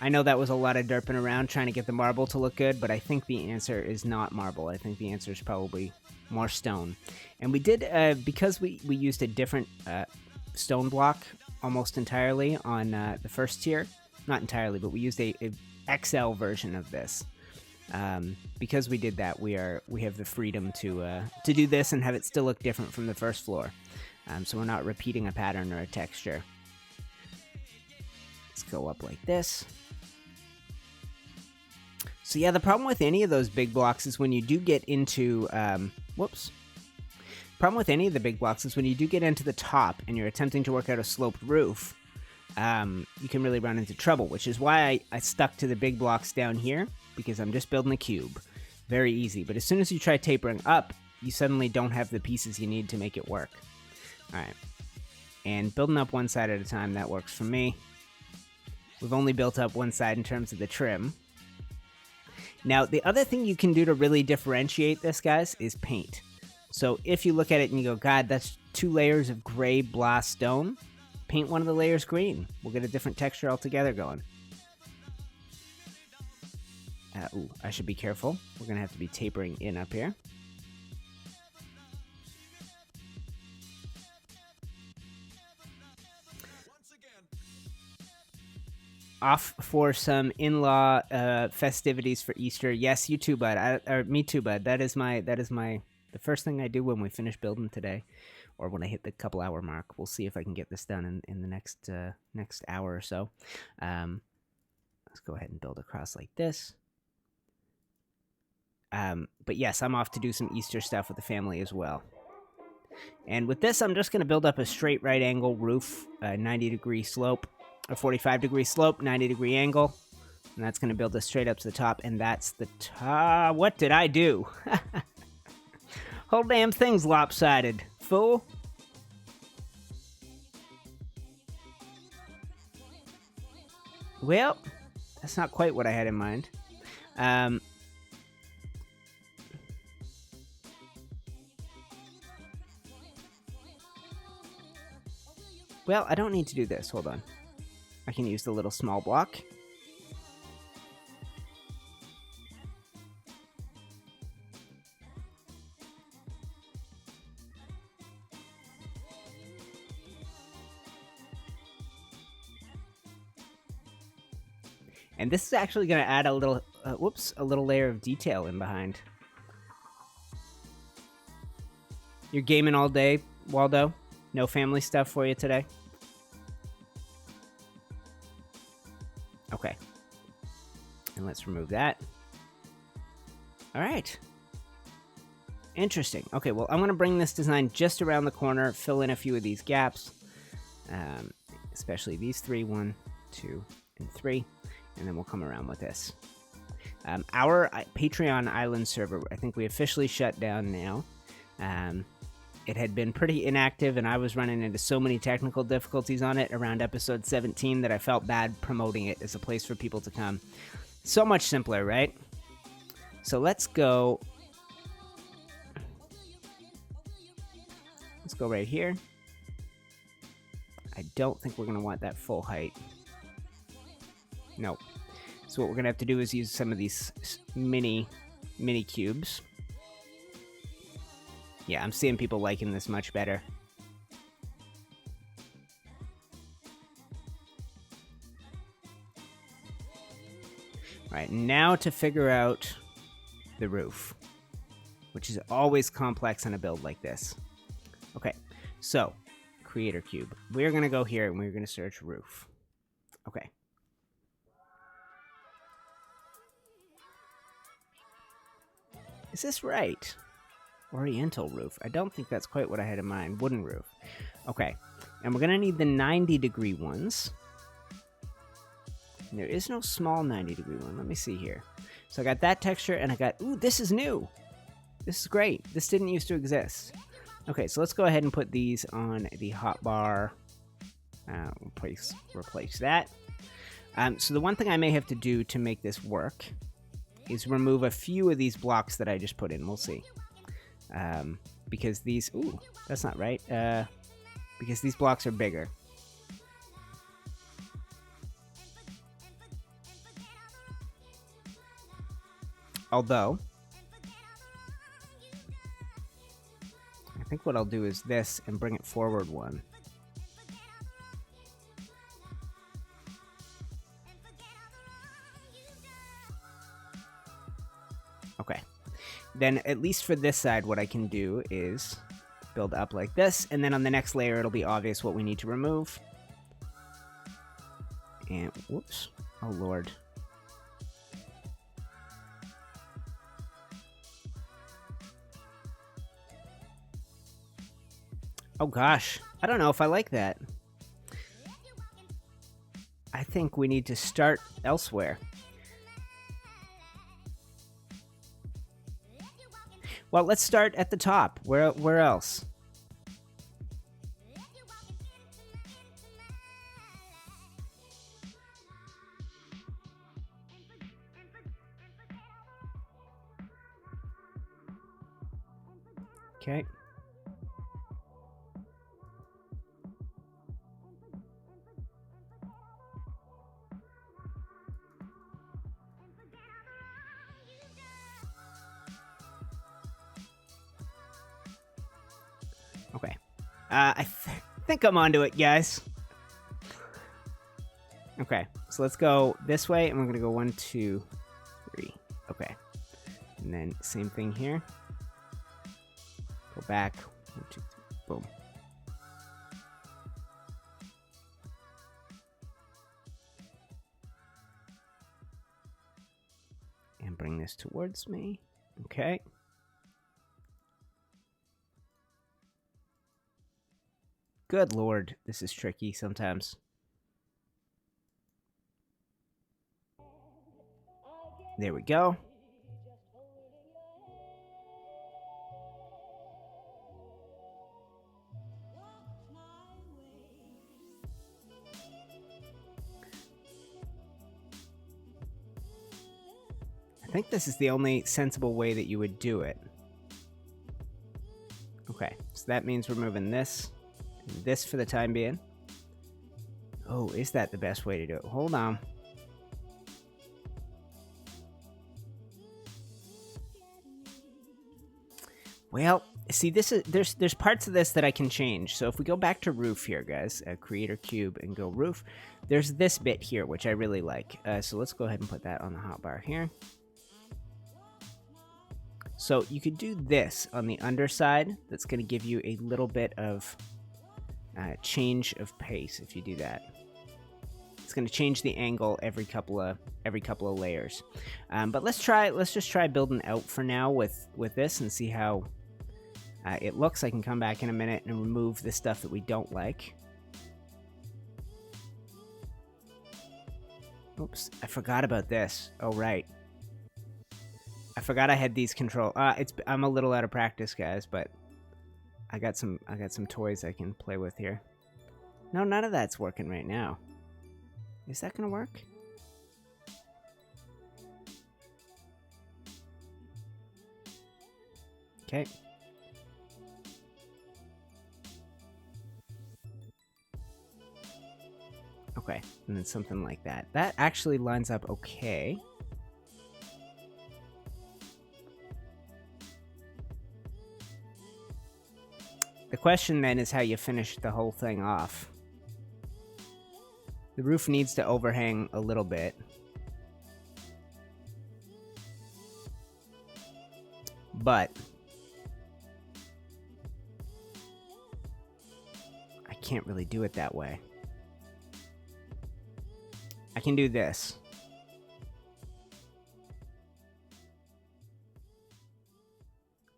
[SPEAKER 1] I know that was a lot of derping around trying to get the marble to look good, but I think the answer is not marble. I think the answer is probably more stone. And we did, because we used a different stone block almost entirely on the first tier. Not entirely, but we used a XL version of this. Because we did that, we have the freedom to do this and have it still look different from the first floor. So we're not repeating a pattern or a texture. Let's go up like this. So yeah, the problem with any of those big blocks is when you do get into, problem with any of the big blocks is when you do get into the top and you're attempting to work out a sloped roof, you can really run into trouble, which is why I stuck to the big blocks down here, because I'm just building a cube. Very easy. But as soon as you try tapering up, you suddenly don't have the pieces you need to make it work. Alright. And building up one side at a time, that works for me. We've only built up one side in terms of the trim. Now, the other thing you can do to really differentiate this, guys, is paint. So if you look at it and you go, God, that's 2 layers of gray blast stone, paint one of the layers green. We'll get a different texture altogether going. Ooh, I should be careful. We're going to have to be tapering in up here. Off for some in-law festivities for Easter. Yes, you too, bud. Me too, bud. That is the first thing I do when we finish building today, or when I hit the couple-hour mark. We'll see if I can get this done in the next hour or so. Let's go ahead and build across like this. But yes, I'm off to do some Easter stuff with the family as well. And with this, I'm just going to build up a straight right angle roof, 90-degree slope, a 45-degree slope, 90-degree angle. And that's going to build us straight up to the top, and that's the top. What did I do? Whole damn thing's lopsided, fool. Well, that's not quite what I had in mind. Well, I don't need to do this. Hold on. I can use the little small block. And this is actually going to add a little, a little layer of detail in behind. You're gaming all day, Waldo? No family stuff for you today? Okay. And let's remove that. All right. Interesting. Okay, well, I'm going to bring this design just around the corner, fill in a few of these gaps, especially these 3, 1, 2, and 3, and then we'll come around with this. Our Patreon island server, I think we officially shut down now. It had been pretty inactive, and I was running into so many technical difficulties on it around episode 17 that I felt bad promoting it as a place for people to come. So much simpler, right? So let's go... Let's go right here. I don't think we're going to want that full height. Nope. So what we're going to have to do is use some of these mini cubes. Yeah, I'm seeing people liking this much better. Alright, now to figure out the roof, which is always complex on a build like this. Okay, so, creator cube. We're going to go here and we're going to search roof. Okay. Is this right? Oriental roof. I don't think that's quite what I had in mind. Wooden roof. Okay. And we're going to need the 90-degree ones. And there is no small 90-degree one. Let me see here. So I got that texture, and I got... Ooh, this is new! This is great. This didn't used to exist. Okay, so let's go ahead and put these on the hotbar. Replace that. So the one thing I may have to do to make this work is remove a few of these blocks that I just put in. We'll see. Because these... Ooh, that's not right. Because these blocks are bigger. Although, I think what I'll do is this and bring it forward one. Okay. Then, at least for this side, what I can do is build up like this, and then on the next layer, it'll be obvious what we need to remove. And, whoops. Oh, Lord. Oh, gosh. I don't know if I like that. I think we need to start elsewhere. Well, let's start at the top. Where else? Okay. Okay. I think I'm onto it, guys. Okay, so let's go this way, and we're going to go 1, 2, 3. Okay. And then same thing here. Go back. 1, 2, 3. Boom. And bring this towards me. Okay. Good Lord, this is tricky sometimes. There we go. I think this is the only sensible way that you would do it. Okay, so that means we're moving this. This for the time being. Oh, is that the best way to do it? Hold on. Well, see, this is there's parts of this that I can change. So if we go back to roof here, guys, creator cube and go roof, there's this bit here which I really like. So let's go ahead and put that on the hotbar here. So you could do this on the underside. That's going to give you a little bit of change of pace if you do that. It's going to change the angle every couple of layers. But let's just try building out for now with this and see how it looks. I can come back in a minute and remove the stuff that we don't like. Oops, I forgot about this. Oh right, I forgot I had these control. I'm a little out of practice, guys, but I got some toys I can play with here. No, none of that's working right now. Is that gonna work? Okay. Okay, and then something like that. That actually lines up okay. The question then is how you finish the whole thing off. The roof needs to overhang a little bit. But I can't really do it that way. I can do this.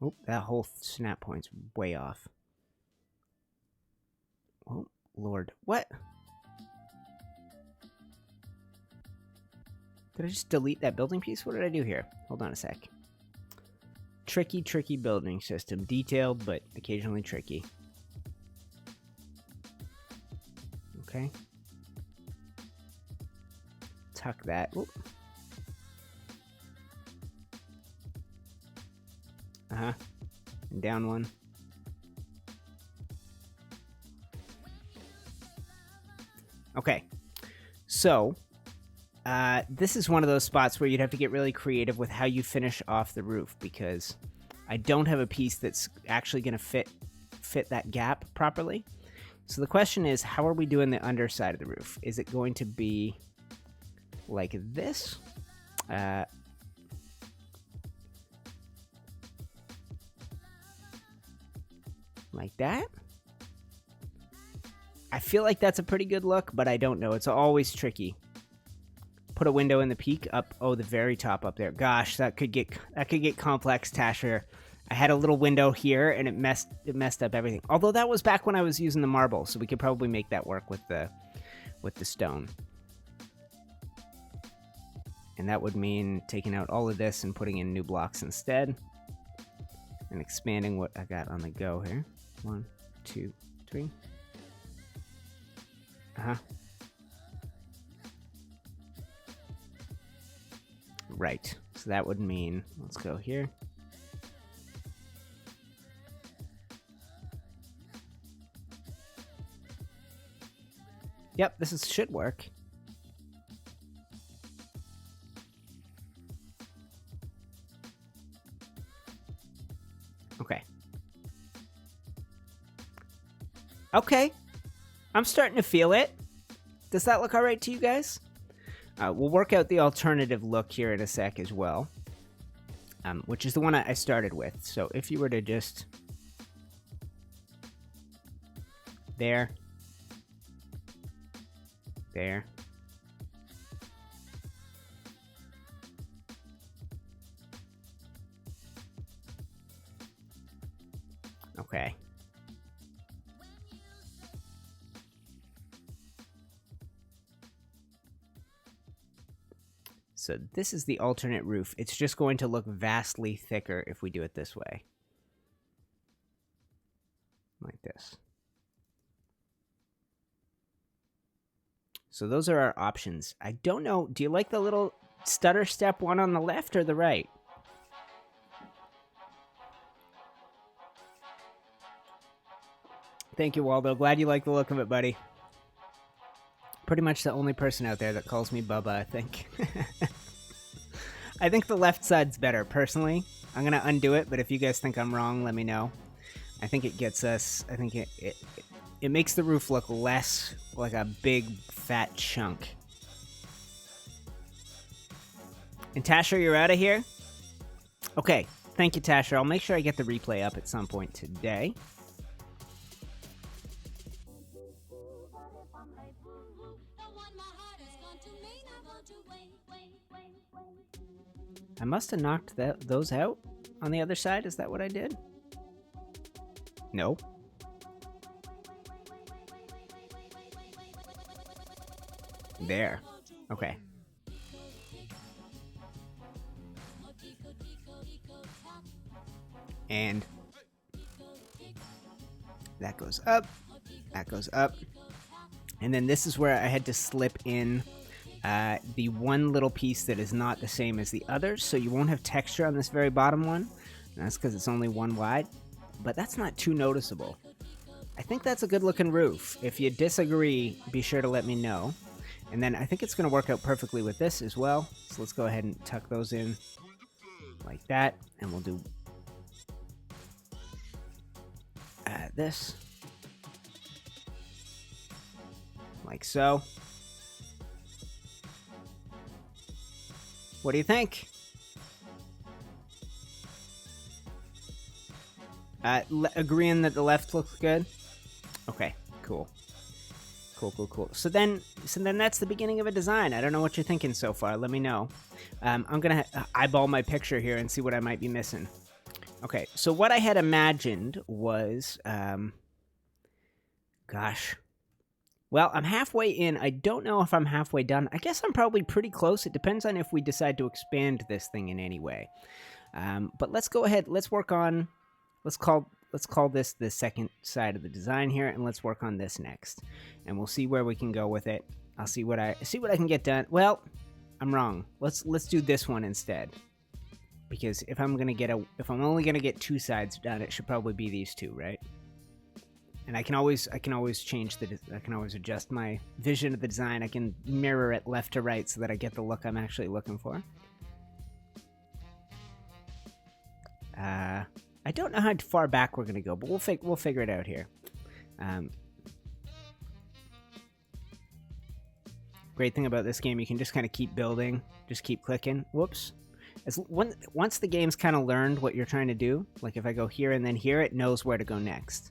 [SPEAKER 1] Oh, that whole snap point's way off. Oh, Lord. What? Did I just delete that building piece? What did I do here? Hold on a sec. Tricky, tricky building system. Detailed, but occasionally tricky. Okay. Tuck that. Oop. Uh-huh. And down one. Okay. So, this is one of those spots where you'd have to get really creative with how you finish off the roof, because I don't have a piece that's actually going to fit that gap properly. So the question is, how are we doing the underside of the roof? Is it going to be like this? Like that? I feel like that's a pretty good look, but I don't know. It's always tricky. Put a window in the peak up. Oh, the very top up there. Gosh, that could get complex, Tasher. I had a little window here, and it messed up everything. Although that was back when I was using the marble, so we could probably make that work with the stone. And that would mean taking out all of this and putting in new blocks instead, and expanding what I got on the go here. 1, 2, 3. Right. So that would mean, let's go here. Yep, should work. Okay. Okay. I'm starting to feel it. Does that look all right to you guys? We'll work out the alternative look here in a sec as well, which is the one I started with. So if you were to just... There. Okay. So this is the alternate roof. It's just going to look vastly thicker if we do it this way. Like this. So those are our options. I don't know. Do you like the little stutter step one on the left or the right? Thank you, Waldo. Glad you like the look of it, buddy. Pretty much the only person out there that calls me Bubba, I think. I think the left side's better, personally. I'm going to undo it, but if you guys think I'm wrong, let me know. I think it gets us... I think it makes the roof look less like a big, fat chunk. And Tasher, you're out of here? Okay, thank you, Tasher. I'll make sure I get the replay up at some point today. I must have knocked those out on the other side. Is that what I did? No. There. Okay. And that goes up. That goes up. And then this is where I had to slip in the one little piece that is not the same as the others, so you won't have texture on this very bottom one. And that's because it's only one wide, but that's not too noticeable. I think that's a good looking roof. If you disagree, be sure to let me know. And then I think it's going to work out perfectly with this as well. So let's go ahead and tuck those in like that, and we'll do this like so. What do you think? Agreeing that the left looks good? Okay, cool. Cool. So then that's the beginning of a design. I don't know what you're thinking so far. Let me know. I'm going to eyeball my picture here and see what I might be missing. Okay, so what I had imagined was, gosh. Well, I'm halfway in. I don't know if I'm halfway done. I guess I'm probably pretty close. It depends on if we decide to expand this thing in any way. But let's go ahead. Let's work on. Let's call this the second side of the design here, and let's work on this next. And we'll see where we can go with it. I'll see what I can get done. Well, I'm wrong. Let's do this one instead. Because if I'm only gonna get two sides done, it should probably be these two, right? And I can always change I can always adjust my vision of the design. I can mirror it left to right so that I get the look I'm actually looking for. I don't know how far back we're gonna go, but we'll figure it out here. Great thing about this game, you can just kind of keep building, just keep clicking. Whoops. Once the game's kind of learned what you're trying to do, like if I go here and then here, it knows where to go next.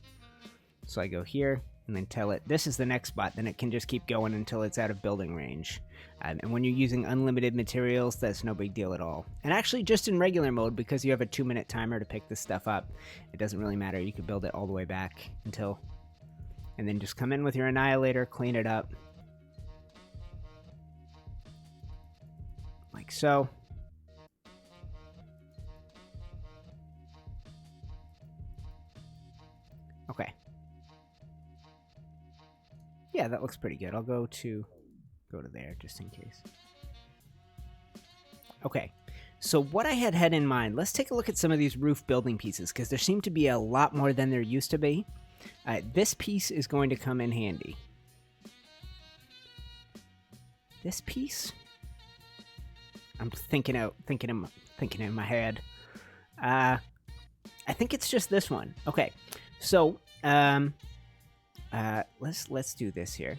[SPEAKER 1] So I go here and then tell it this is the next spot, then it can just keep going until it's out of building range. And when you're using unlimited materials, that's no big deal at all. And actually just in regular mode, because you have a 2-minute timer to pick this stuff up, it doesn't really matter. You could build it all the way back until... And then just come in with your annihilator, clean it up. Like so. Okay. Yeah, that looks pretty good. I'll go to there just in case. Okay. So what I had in mind, let's take a look at some of these roof building pieces because there seem to be a lot more than there used to be. This piece is going to come in handy. This piece? I'm thinking in my head. I think it's just this one. Okay. So, let's do this here.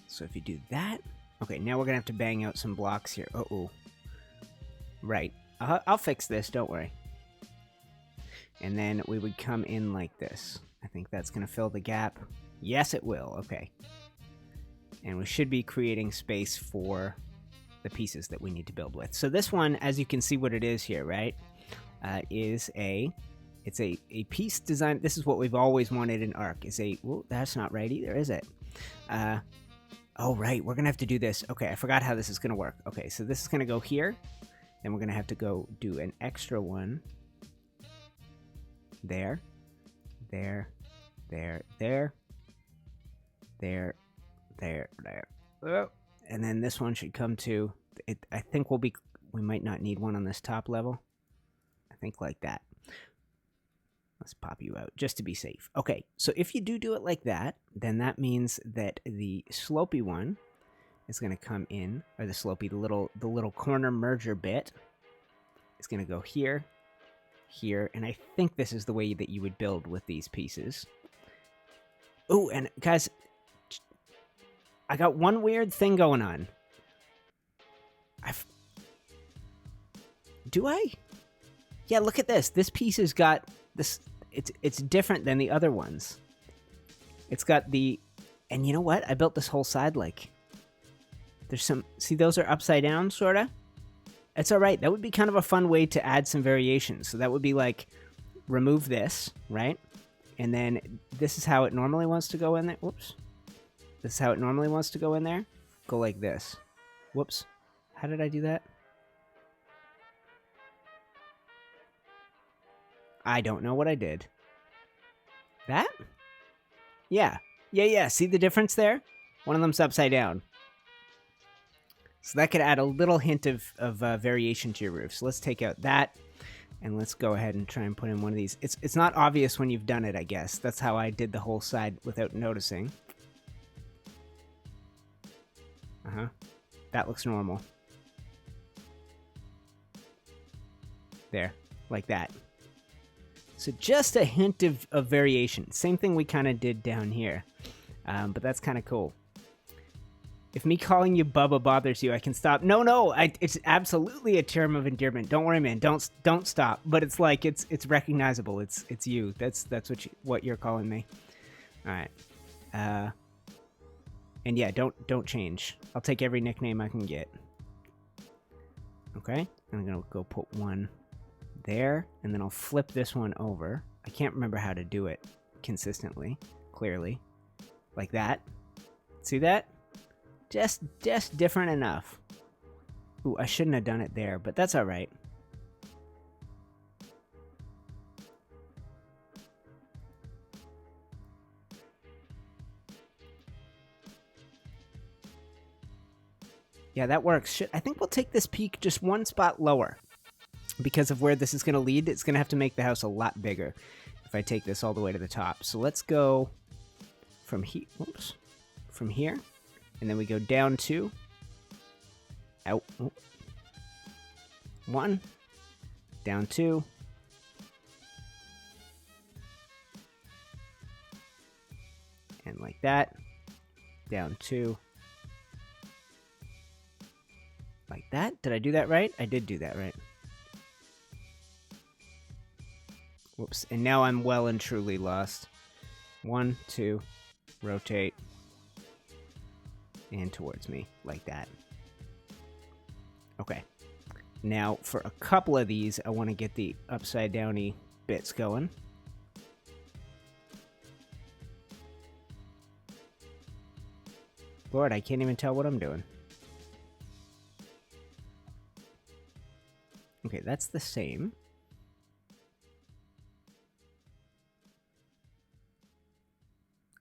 [SPEAKER 1] So if you do that, okay, now we're gonna have to bang out some blocks here. Uh-oh. Right. I'll fix this, don't worry. And then we would come in like this. I think that's gonna fill the gap. Yes, it will. Okay. And we should be creating space for the pieces that we need to build with. So this one, as you can see what it is here, right, is it's a piece design. This is what we've always wanted in Ark. Well, that's not right either, is it? Oh, right, we're gonna have to do this. Okay, I forgot how this is gonna work. Okay, so this is gonna go here. Then we're gonna have to go do an extra one. There. There. There. There. There. There. There. Oh. And then this one should come to it. I think we might not need one on this top level. I think like that. Let's pop you out just to be safe. Okay, so if you do it like that, then that means that the slopey one is going to come in, or the slopey, the little corner merger bit is going to go here, here, and I think this is the way that you would build with these pieces. Oh, and guys, I got one weird thing going on. Do I? Yeah, look at this. This piece has got this. It's different than the other ones. It's got the, and you know what? I built this whole side like. There's some. See, those are upside down, sorta. It's all right. That would be kind of a fun way to add some variations. So that would be like, remove this, right? And then this is how it normally wants to go in there. Whoops. This is how it normally wants to go in there. Go like this. Whoops. How did I do that? I don't know what I did. That? Yeah. Yeah. See the difference there? One of them's upside down. So that could add a little hint of variation to your roof. So let's take out that. And let's go ahead and try and put in one of these. It's not obvious when you've done it, I guess. That's how I did the whole side without noticing. Uh-huh. That looks normal. There. Like that. So just a hint of variation. Same thing we kind of did down here. But that's kind of cool. If me calling you Bubba bothers you, I can stop. No, it's absolutely a term of endearment. Don't worry, man. Don't stop. But it's like it's recognizable. It's you. That's what you're calling me. All right. And yeah, don't change. I'll take every nickname I can get. Okay, I'm gonna go put one there, and then I'll flip this one over. I can't remember how to do it consistently, clearly. Like that. See that? Just different enough. Ooh, I shouldn't have done it there, but that's alright. Yeah, that works. Shit, I think we'll take this peak just one spot lower. Because of where this is going to lead, it's going to have to make the house a lot bigger if I take this all the way to the top. So let's go from here. Oops. From here. And then we go down 2. Out. 1. Down 2. And like that. Down 2. Like that? Did I do that right? I did do that right. Whoops. And now I'm well and truly lost. 1, 2, rotate. And towards me, like that. Okay. Now, for a couple of these, I want to get the upside-downy bits going. Lord, I can't even tell what I'm doing. Okay, that's the same.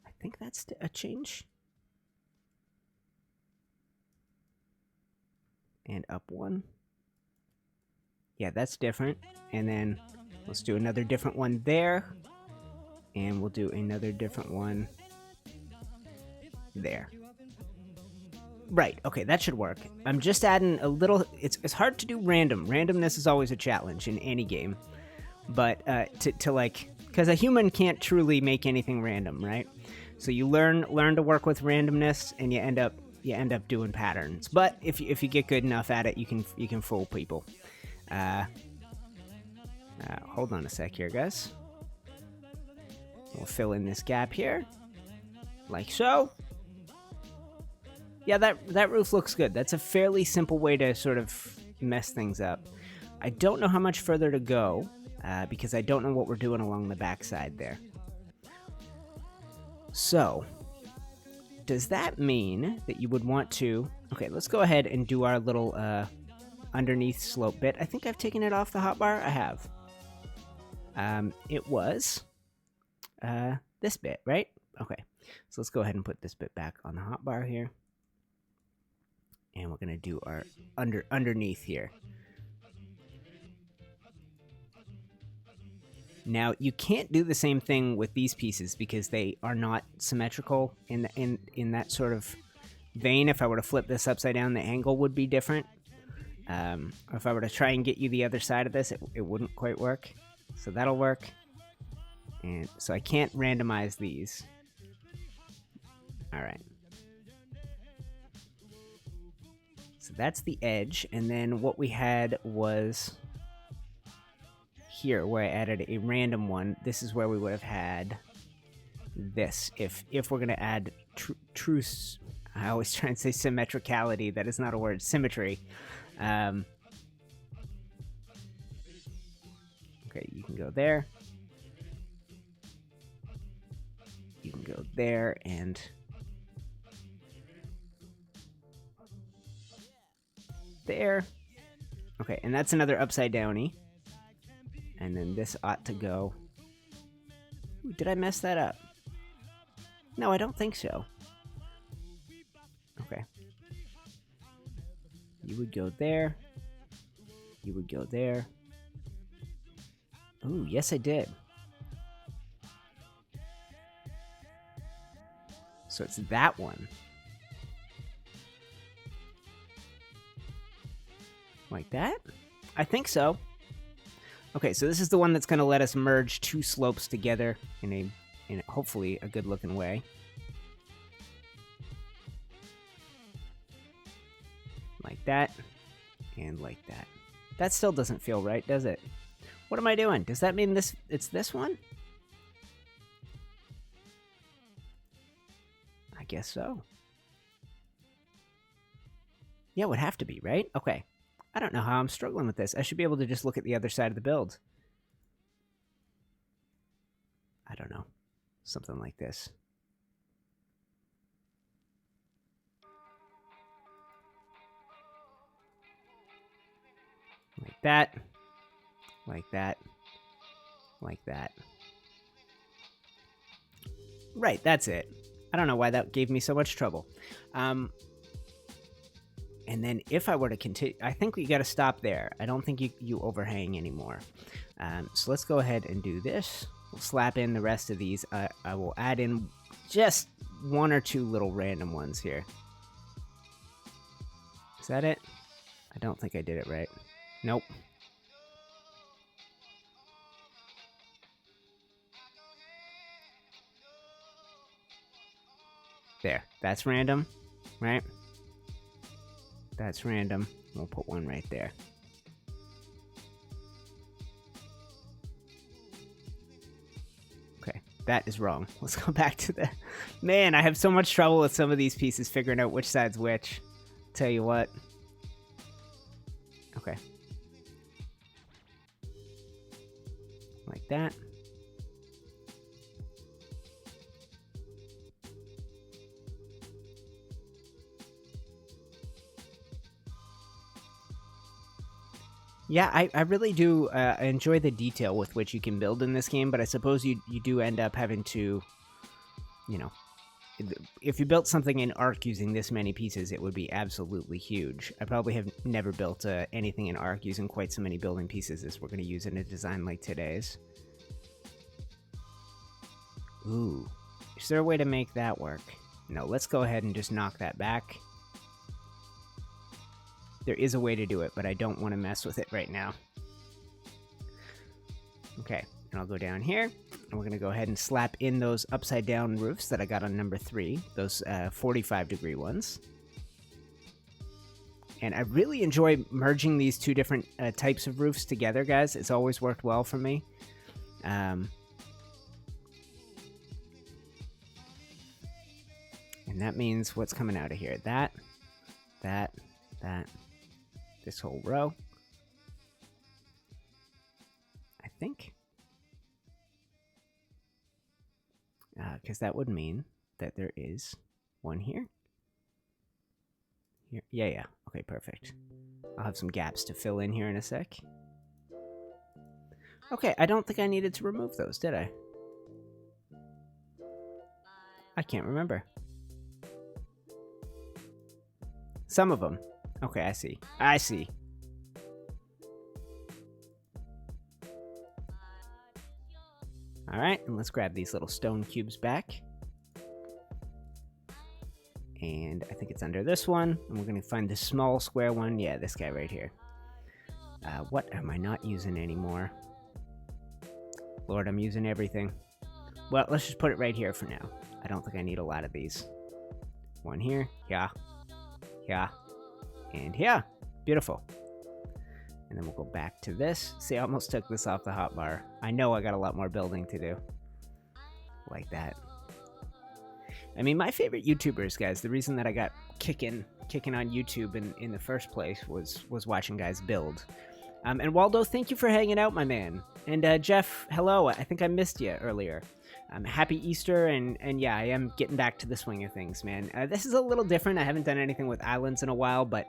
[SPEAKER 1] I think that's a change. And up 1. Yeah, that's different. And then let's do another different one there. And we'll do another different one there. Right, okay, that should work. I'm just adding a little... It's hard to do random. Randomness is always a challenge in any game. But to like... Because a human can't truly make anything random, right? So you learn to work with randomness, and you end up doing patterns. But if you get good enough at it, you can fool people. Hold on a sec here, guys. We'll fill in this gap here, like so. Yeah, that roof looks good. That's a fairly simple way to sort of mess things up. I don't know how much further to go, because I don't know what we're doing along the backside there. So, does that mean that you would want to... Okay, let's go ahead and do our little underneath slope bit. I think I've taken it off the hotbar. I have. It was this bit, right? Okay, so let's go ahead and put this bit back on the hotbar here. And we're going to do our underneath here. Now, you can't do the same thing with these pieces because they are not symmetrical in that sort of vein. If I were to flip this upside down, the angle would be different. If I were to try and get you the other side of this, it wouldn't quite work. So that'll work. And so I can't randomize these. All right. So that's the edge, and then what we had was here, where I added a random one. This is where we would have had this. If we're going to add true, I always try and say symmetricality. That is not a word. Symmetry. Okay, you can go there. You can go there, and... there. Okay, and that's another upside downy. And then this ought to go... Ooh, did I mess that up? No, I don't think so. Okay. You would go there. You would go there. Ooh, yes I did. So it's that one. Like that? I think so. Okay, so this is the one that's going to let us merge two slopes together in hopefully a good looking way. Like that, and like that. That still doesn't feel right, does it? What am I doing? Does that mean it's this one? I guess so. Yeah, it would have to be, right? Okay. I don't know how I'm struggling with this. I should be able to just look at the other side of the build. I don't know. Something like this. Like that. Like that. Like that. Right, that's it. I don't know why that gave me so much trouble. And then if I were to continue, I think we got to stop there. I don't think you overhang anymore. So let's go ahead and do this. We'll slap in the rest of these. I will add in just one or two little random ones here. Is that it? I don't think I did it right. Nope. There. That's random, right? That's random. We'll put one right there. Okay, that is wrong. Let's go back to the... Man, I have so much trouble with some of these pieces figuring out which side's which. Tell you what. Okay. Like that. Yeah, I really do enjoy the detail with which you can build in this game, but I suppose you do end up having to, you know, if you built something in Arc using this many pieces, it would be absolutely huge. I probably have never built anything in Arc using quite so many building pieces as we're going to use in a design like today's. Ooh, is there a way to make that work? No, let's go ahead and just knock that back. There is a way to do it, but I don't want to mess with it right now. Okay, and I'll go down here, and we're going to go ahead and slap in those upside down roofs that I got on number 3, those 45-degree ones. And I really enjoy merging these two different types of roofs together, guys. It's always worked well for me. And that means what's coming out of here? That, this whole row. I think. Because that would mean that there is one here. Here. Yeah. Okay, perfect. I'll have some gaps to fill in here in a sec. Okay, I don't think I needed to remove those, did I? I can't remember. Some of them. Okay, I see. I see. Alright, and let's grab these little stone cubes back. And I think it's under this one. And we're going to find this small square one. Yeah, this guy right here. What am I not using anymore? Lord, I'm using everything. Well, let's just put it right here for now. I don't think I need a lot of these. One here. Yeah. And yeah, beautiful. And then we'll go back to this. See, I almost took this off the hotbar. I know I got a lot more building to do. Like that. I mean, my favorite YouTubers, guys, the reason that I got kicking on YouTube in the first place was watching guys build. And Waldo, thank you for hanging out, my man. And Jeff, hello. I think I missed you earlier. Happy Easter, and yeah, I am getting back to the swing of things, man. This is a little different. I haven't done anything with islands in a while, but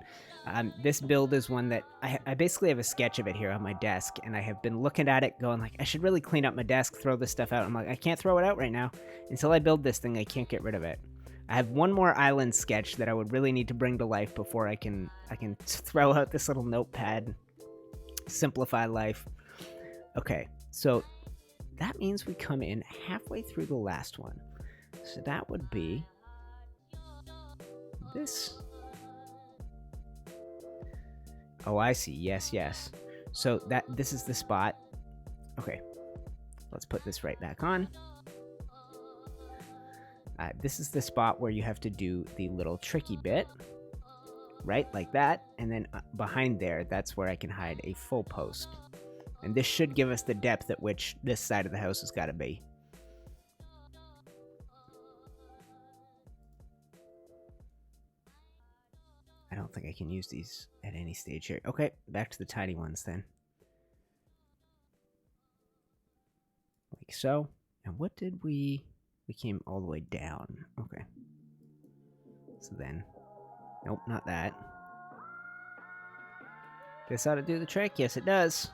[SPEAKER 1] this build is one that I basically have a sketch of it here on my desk, and I have been looking at it going like, I should really clean up my desk, throw this stuff out. I'm like, I can't throw it out right now. Until I build this thing, I can't get rid of it. I have one more island sketch that I would really need to bring to life before I can throw out this little notepad, simplify life. Okay, so that means we come in halfway through the last one. So that would be this. Oh, I see. Yes. So this is the spot. Okay, let's put this right back on. This is the spot where you have to do the little tricky bit, right? Like that. And then behind there, that's where I can hide a full post. And this should give us the depth at which this side of the house has got to be. I don't don't think I can use these at any stage here. Okay, back to the tiny ones then. Like so. And what did we came all the way down. Okay. So then, nope, not that. This ought to do the trick. Yes, it does.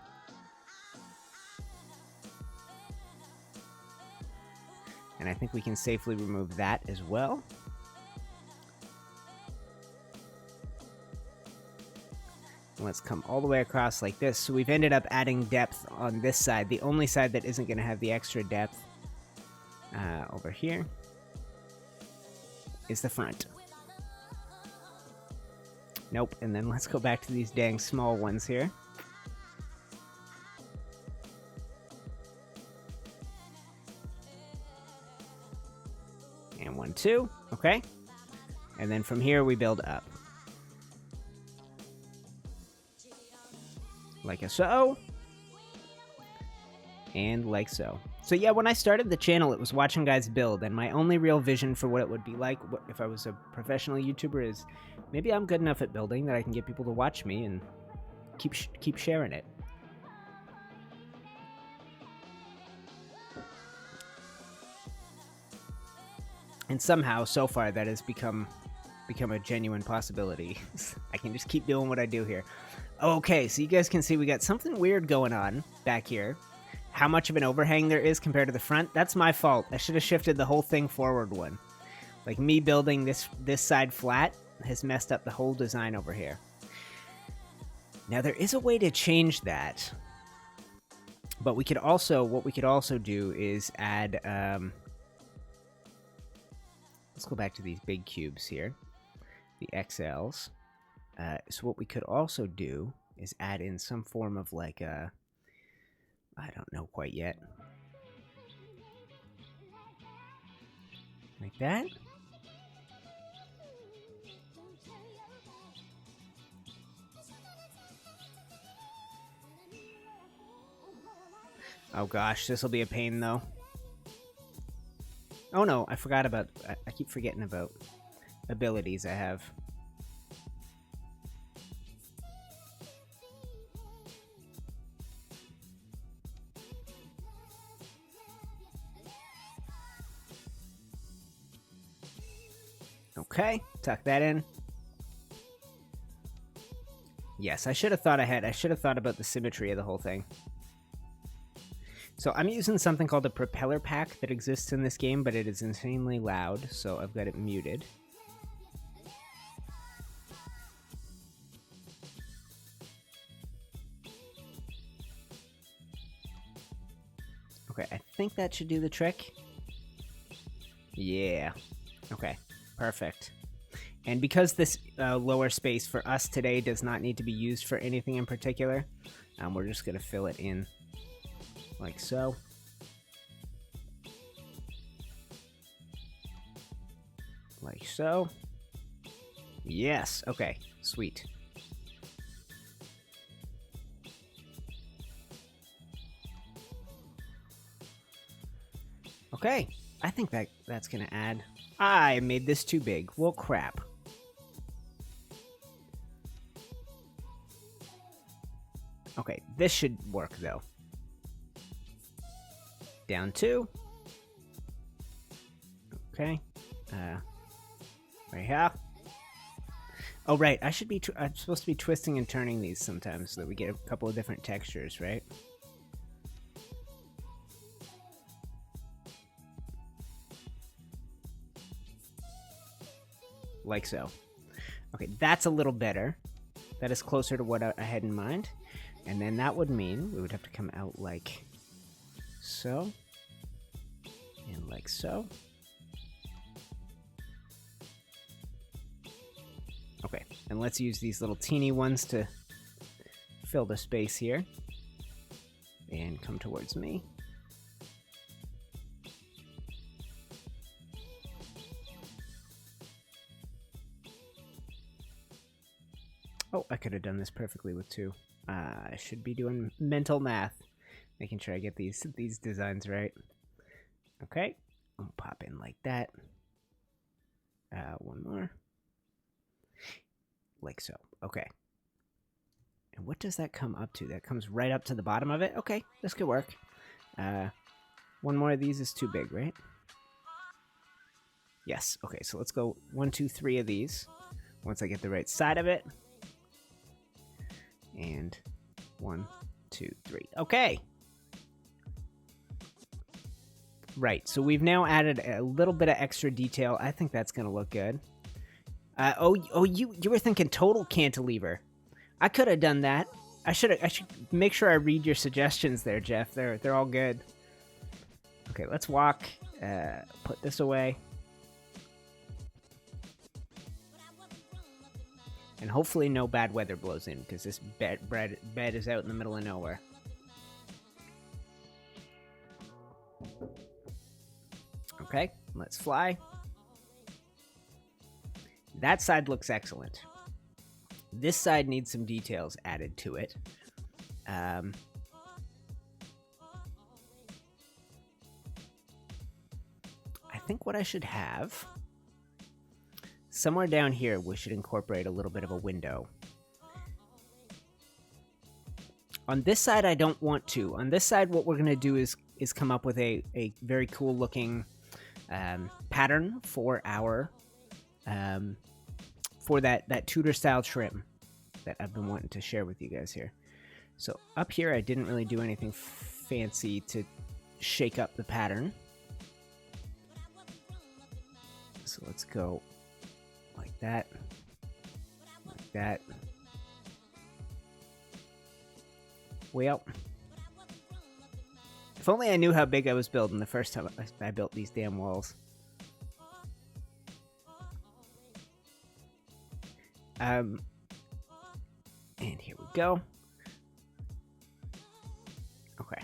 [SPEAKER 1] And I think we can safely remove that as well. And let's come all the way across like this. So we've ended up adding depth on this side. The only side that isn't going to have the extra depth over here is the front. Nope. And then let's go back to these dang small ones here. And 1, 2. Okay. And then from here we build up. Like so. And like so. So yeah, when I started the channel, it was watching guys build, and my only real vision for what it would be like if I was a professional YouTuber is maybe I'm good enough at building that I can get people to watch me and keep sharing it. And somehow, so far, that has become a genuine possibility. I can just keep doing what I do here. Okay, so you guys can see we got something weird going on back here. How much of an overhang there is compared to the front, that's my fault. I should have shifted the whole thing forward one. Like, me building this side flat has messed up the whole design over here. Now, there is a way to change that. But what we could also do is add, let's go back to these big cubes here, the XLs. So what we could also do is add in some form of like a, I don't know quite yet. Like that. Oh gosh, this will be a pain though. Oh no, I forgot about, I keep forgetting about abilities I have. Okay, tuck that in. Yes, I should have thought ahead. I should have thought about the symmetry of the whole thing. So I'm using something called a propeller pack that exists in this game, but it is insanely loud, so I've got it muted. Okay, I think that should do the trick. Yeah. Okay, perfect. And because this lower space for us today does not need to be used for anything in particular, we're just going to fill it in like so. Like so. Yes, okay, sweet. Okay, I think that's going to add... I made this too big. Well, crap. Okay, this should work, though. Down 2. Okay. Right here. Oh, right. I'm supposed to be twisting and turning these sometimes so that we get a couple of different textures, right? Like so. Okay, that's a little better. That is closer to what I had in mind. And then that would mean we would have to come out like so. And like so. Okay, and let's use these little teeny ones to fill the space here. And come towards me. Oh, I could have done this perfectly with 2. I should be doing mental math, making sure I get these designs right. Okay, I'll pop in like that. One more. like so. Okay. And what does that come up to? That comes right up to the bottom of it? Okay, this could work. One more of these is too big, right? Yes. Okay, so let's go 1, 2, 3 of these. Once I get the right side of it. And 1, 2, 3. Okay. Right, so we've now added a little bit of extra detail. I think that's going to look good. You were thinking total cantilever. I could have done that. I should make sure I read your suggestions there, Jeff. They're all good. Okay, let's walk. Put this away. And hopefully no bad weather blows in, because this bed is out in the middle of nowhere. Okay, let's fly. That side looks excellent. This side needs some details added to it. I think what I should have... Somewhere down here, we should incorporate a little bit of a window. On this side, I don't want to. On this side, what we're going to do is come up with a very cool looking pattern for our for that Tudor style trim that I've been wanting to share with you guys here. So up here, I didn't really do anything fancy to shake up the pattern. So let's go like that, like that. Well, if only I knew how big I was building the first time I built these damn walls. And here we go. Okay.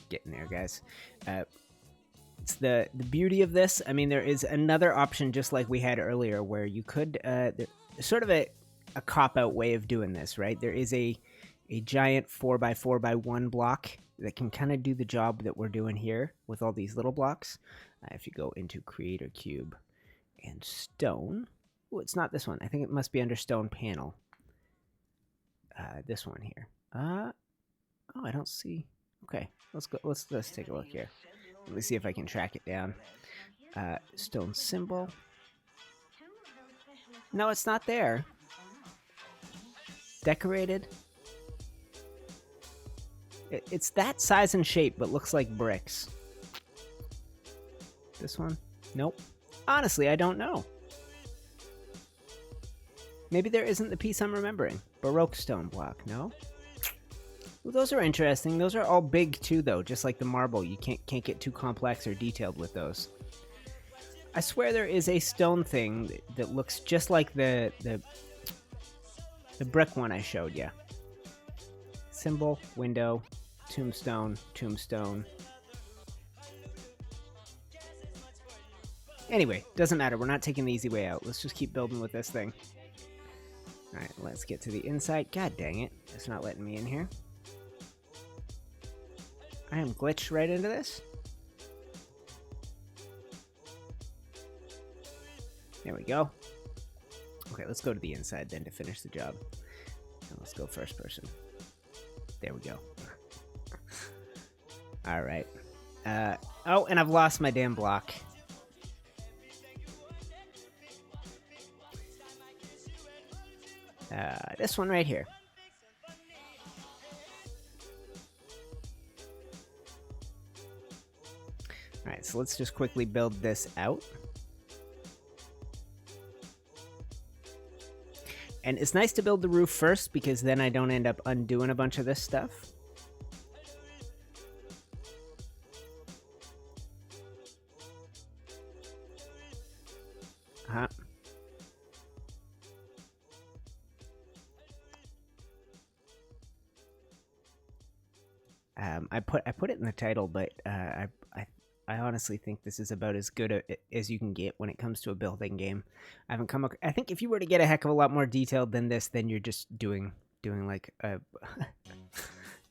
[SPEAKER 1] Getting there, guys. It's the beauty of this. I mean, there is another option just like we had earlier where you could, sort of a cop-out way of doing this, right? There is a giant 4x4x1 block that can kind of do the job that we're doing here with all these little blocks. If you go into Creator Cube and Stone. Oh, it's not this one. I think it must be under Stone Panel. This one here. Oh, I don't see. Okay, let's go. Let's take a look here. Let me see if I can track it down. Stone symbol. No, it's not there. Decorated. It's that size and shape, but looks like bricks. This one? Nope. Honestly, I don't know. Maybe there isn't the piece I'm remembering. Baroque stone block, no? Well, those are interesting. Those are all big too, though, just like the marble. You can't get too complex or detailed with those. I swear there is a stone thing that looks just like the brick one I showed you. Symbol, window, tombstone, tombstone. Anyway, doesn't matter. We're not taking the easy way out. Let's just keep building with this thing. All right, let's get to the inside. God dang it. It's not letting me in here. I am glitched right into this. There we go. Okay, let's go to the inside then to finish the job. And let's go first person. There we go. All right. Oh, and I've lost my damn block. This one right here. Alright, so let's just quickly build this out. And it's nice to build the roof first because then I don't end up undoing a bunch of this stuff. I put it in the title, but I honestly think this is about as good as you can get when it comes to a building game. I haven't come. I think if you were to get a heck of a lot more detailed than this, then you're just doing like a.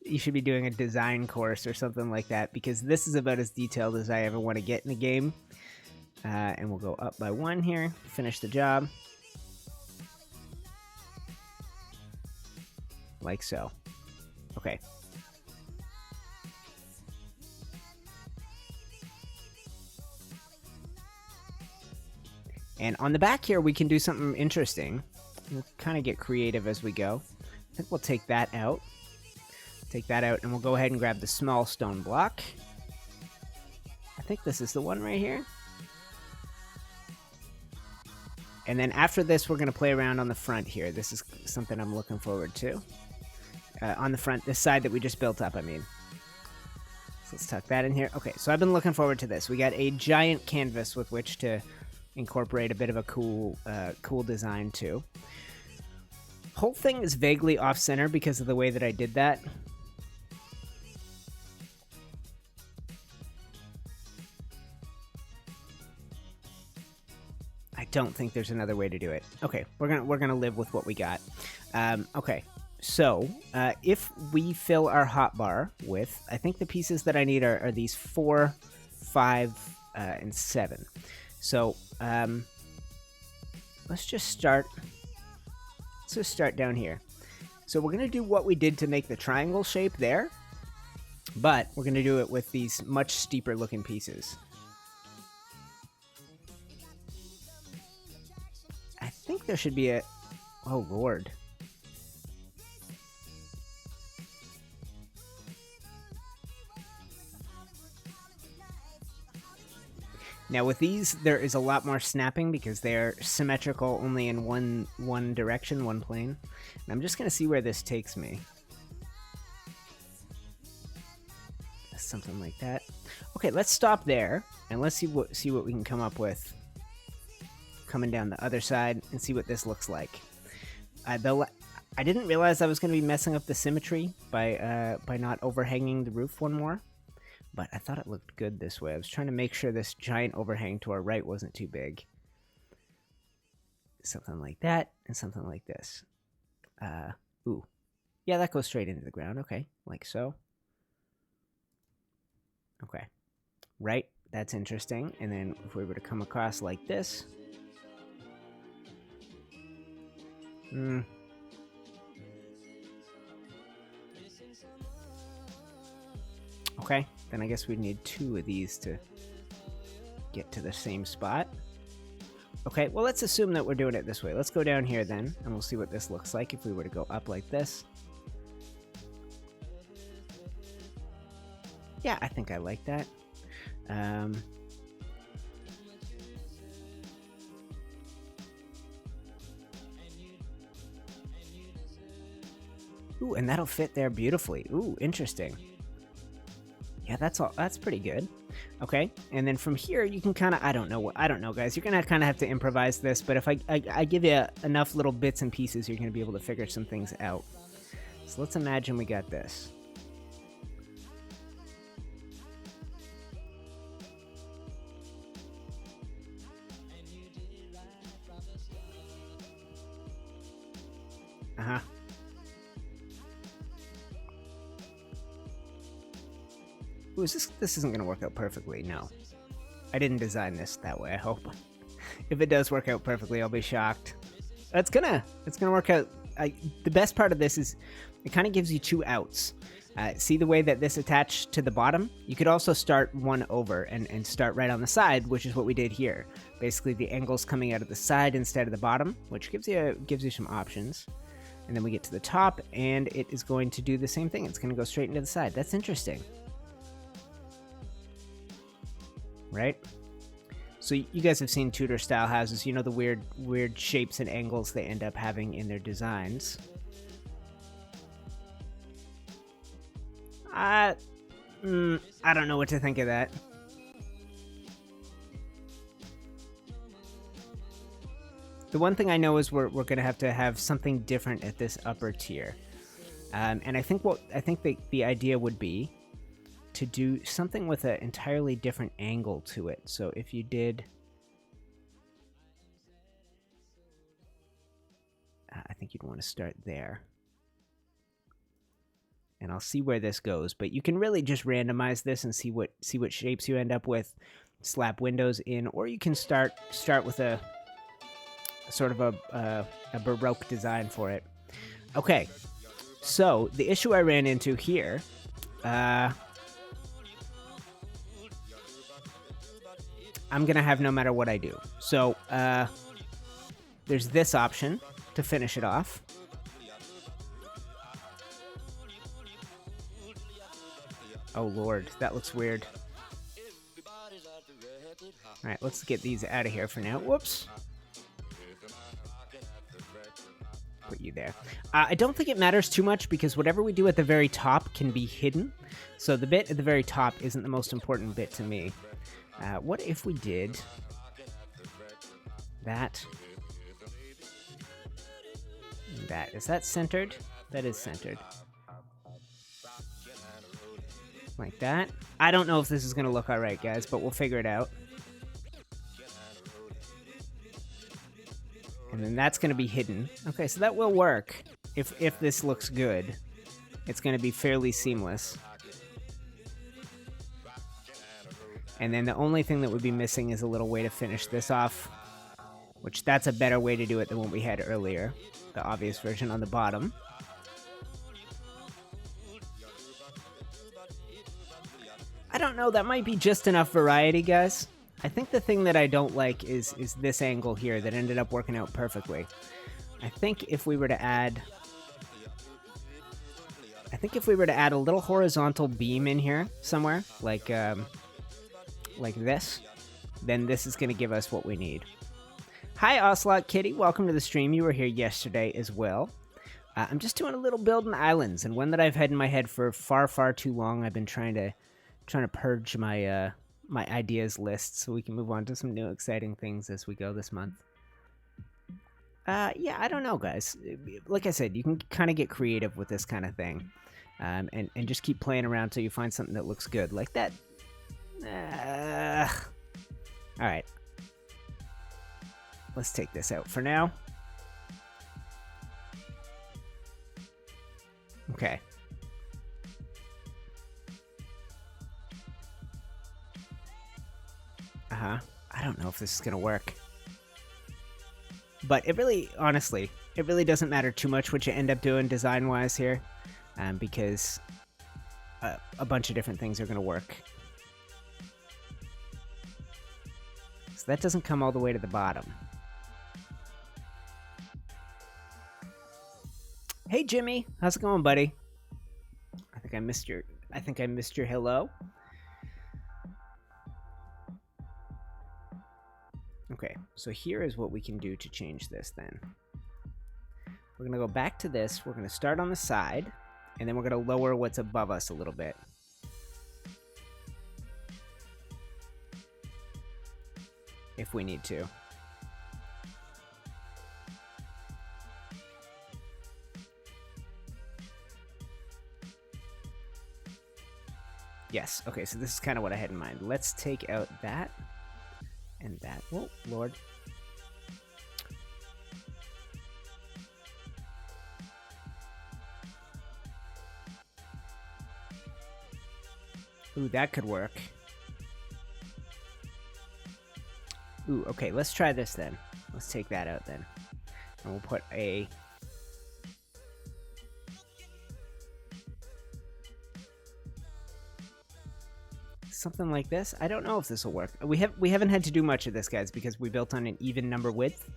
[SPEAKER 1] You should be doing a design course or something like that, because this is about as detailed as I ever want to get in a game. And we'll go up by 1 here, finish the job. like so. Okay. And on the back here, we can do something interesting. We'll kind of get creative as we go. I think we'll take that out. Take that out, and we'll go ahead and grab the small stone block. I think this is the one right here. And then after this, we're going to play around on the front here. This is something I'm looking forward to. On the front, this side that we just built up, I mean. So let's tuck that in here. Okay, so I've been looking forward to this. We got a giant canvas with which to incorporate a bit of a cool design too. Whole thing is vaguely off-center because of the way that I did that. I don't think there's another way to do it. Okay, we're gonna live with what we got. Okay, so if we fill our hotbar with, I think the pieces that I need are these 4, 5, and 7. So let's just start. Let's just start down here. So we're gonna do what we did to make the triangle shape there, but we're gonna do it with these much steeper looking pieces. I think there should be a... Oh, Lord. Now with these, there is a lot more snapping because they're symmetrical only in one direction, one plane. And I'm just going to see where this takes me. Something like that. Okay, let's stop there, and let's see what we can come up with coming down the other side and see what this looks like. I didn't realize I was going to be messing up the symmetry by not overhanging the roof one more, but I thought it looked good this way. I was trying to make sure this giant overhang to our right wasn't too big. Something like that, and something like this. Ooh. Yeah, that goes straight into the ground. Okay, like so. Okay. Right, that's interesting. And then if we were to come across like this... Okay, then I guess we'd need 2 of these to get to the same spot. Okay, well, let's assume that we're doing it this way. Let's go down here then, and we'll see what this looks like if we were to go up like this. Yeah, I think I like that. Ooh, and that'll fit there beautifully. Ooh, interesting. Yeah, that's pretty good. Okay, and then from here you can kind of, I don't know, guys. You're gonna kind of have to improvise this, but if I give you enough little bits and pieces, you're gonna be able to figure some things out. So let's imagine we got this. Uh-huh. Ooh, this isn't gonna work out perfectly. No, I didn't design this that way. I hope. If it does work out perfectly, I'll be shocked. It's gonna work out. The best part of this is it kind of gives you 2 outs. See the way that this attached to the bottom? You could also start one over and start right on the side, which is what we did here. Basically, the angle's coming out of the side instead of the bottom, which gives you some options. And then we get to the top, and it is going to do the same thing. It's going to go straight into the side. That's interesting. Right? So you guys have seen Tudor style houses. You know the weird shapes and angles they end up having in their designs. I don't know what to think of that. The one thing I know is we're going to have something different at this upper tier. And I think the idea would be to do something with an entirely different angle to it. So if you did... I think you'd want to start there. And I'll see where this goes, but you can really just randomize this and see what shapes you end up with, slap windows in, or you can start with a sort of a Baroque design for it. Okay, So the issue I ran into here, I'm gonna have no matter what I do. So there's this option to finish it off. Oh lord, that looks weird. Alright, let's get these out of here for now. Whoops. Put you there. I don't think it matters too much because whatever we do at the very top can be hidden. So the bit at the very top isn't the most important bit to me. What if we did that? That. Is that centered? That is centered. Like that. I don't know if this is going to look alright, guys, but we'll figure it out. And then that's going to be hidden. Okay, so that will work. If this looks good, it's going to be fairly seamless. And then the only thing that would be missing is a little way to finish this off, which that's a better way to do it than what we had earlier. The obvious version on the bottom. I don't know, that might be just enough variety, guys. I think the thing that I don't like is this angle here that ended up working out perfectly. I think if we were to add a little horizontal beam in here somewhere, like this, then this is going to give us what we need. Hi, Ocelot Kitty. Welcome to the stream. You were here yesterday as well. I'm just doing a little build in Islands, and one that I've had in my head for far, far too long. I've been trying to purge my my ideas list so we can move on to some new exciting things as we go this month. Yeah, I don't know, guys. Like I said, you can kind of get creative with this kind of thing, and just keep playing around till you find something that looks good, like that. All right. Let's take this out for now. Okay. I don't know if this is gonna work. But it really, honestly, it really doesn't matter too much what you end up doing design-wise here, because a bunch of different things are gonna work. So that doesn't come all the way to the bottom. Hey Jimmy, how's it going, buddy? I think I missed your hello. Okay, so here is what we can do to change this then. We're gonna go back to this, we're gonna start on the side, and then we're gonna lower what's above us a little bit. If we need to. Yes, okay, so this is kind of what I had in mind. Let's take out that and that. Oh, Lord. Ooh, that could work. Ooh, okay, let's try this then. Let's take that out then. And we'll put a... something like this. I don't know if this will work. We haven't had to do much of this, guys, because we built on an even number width.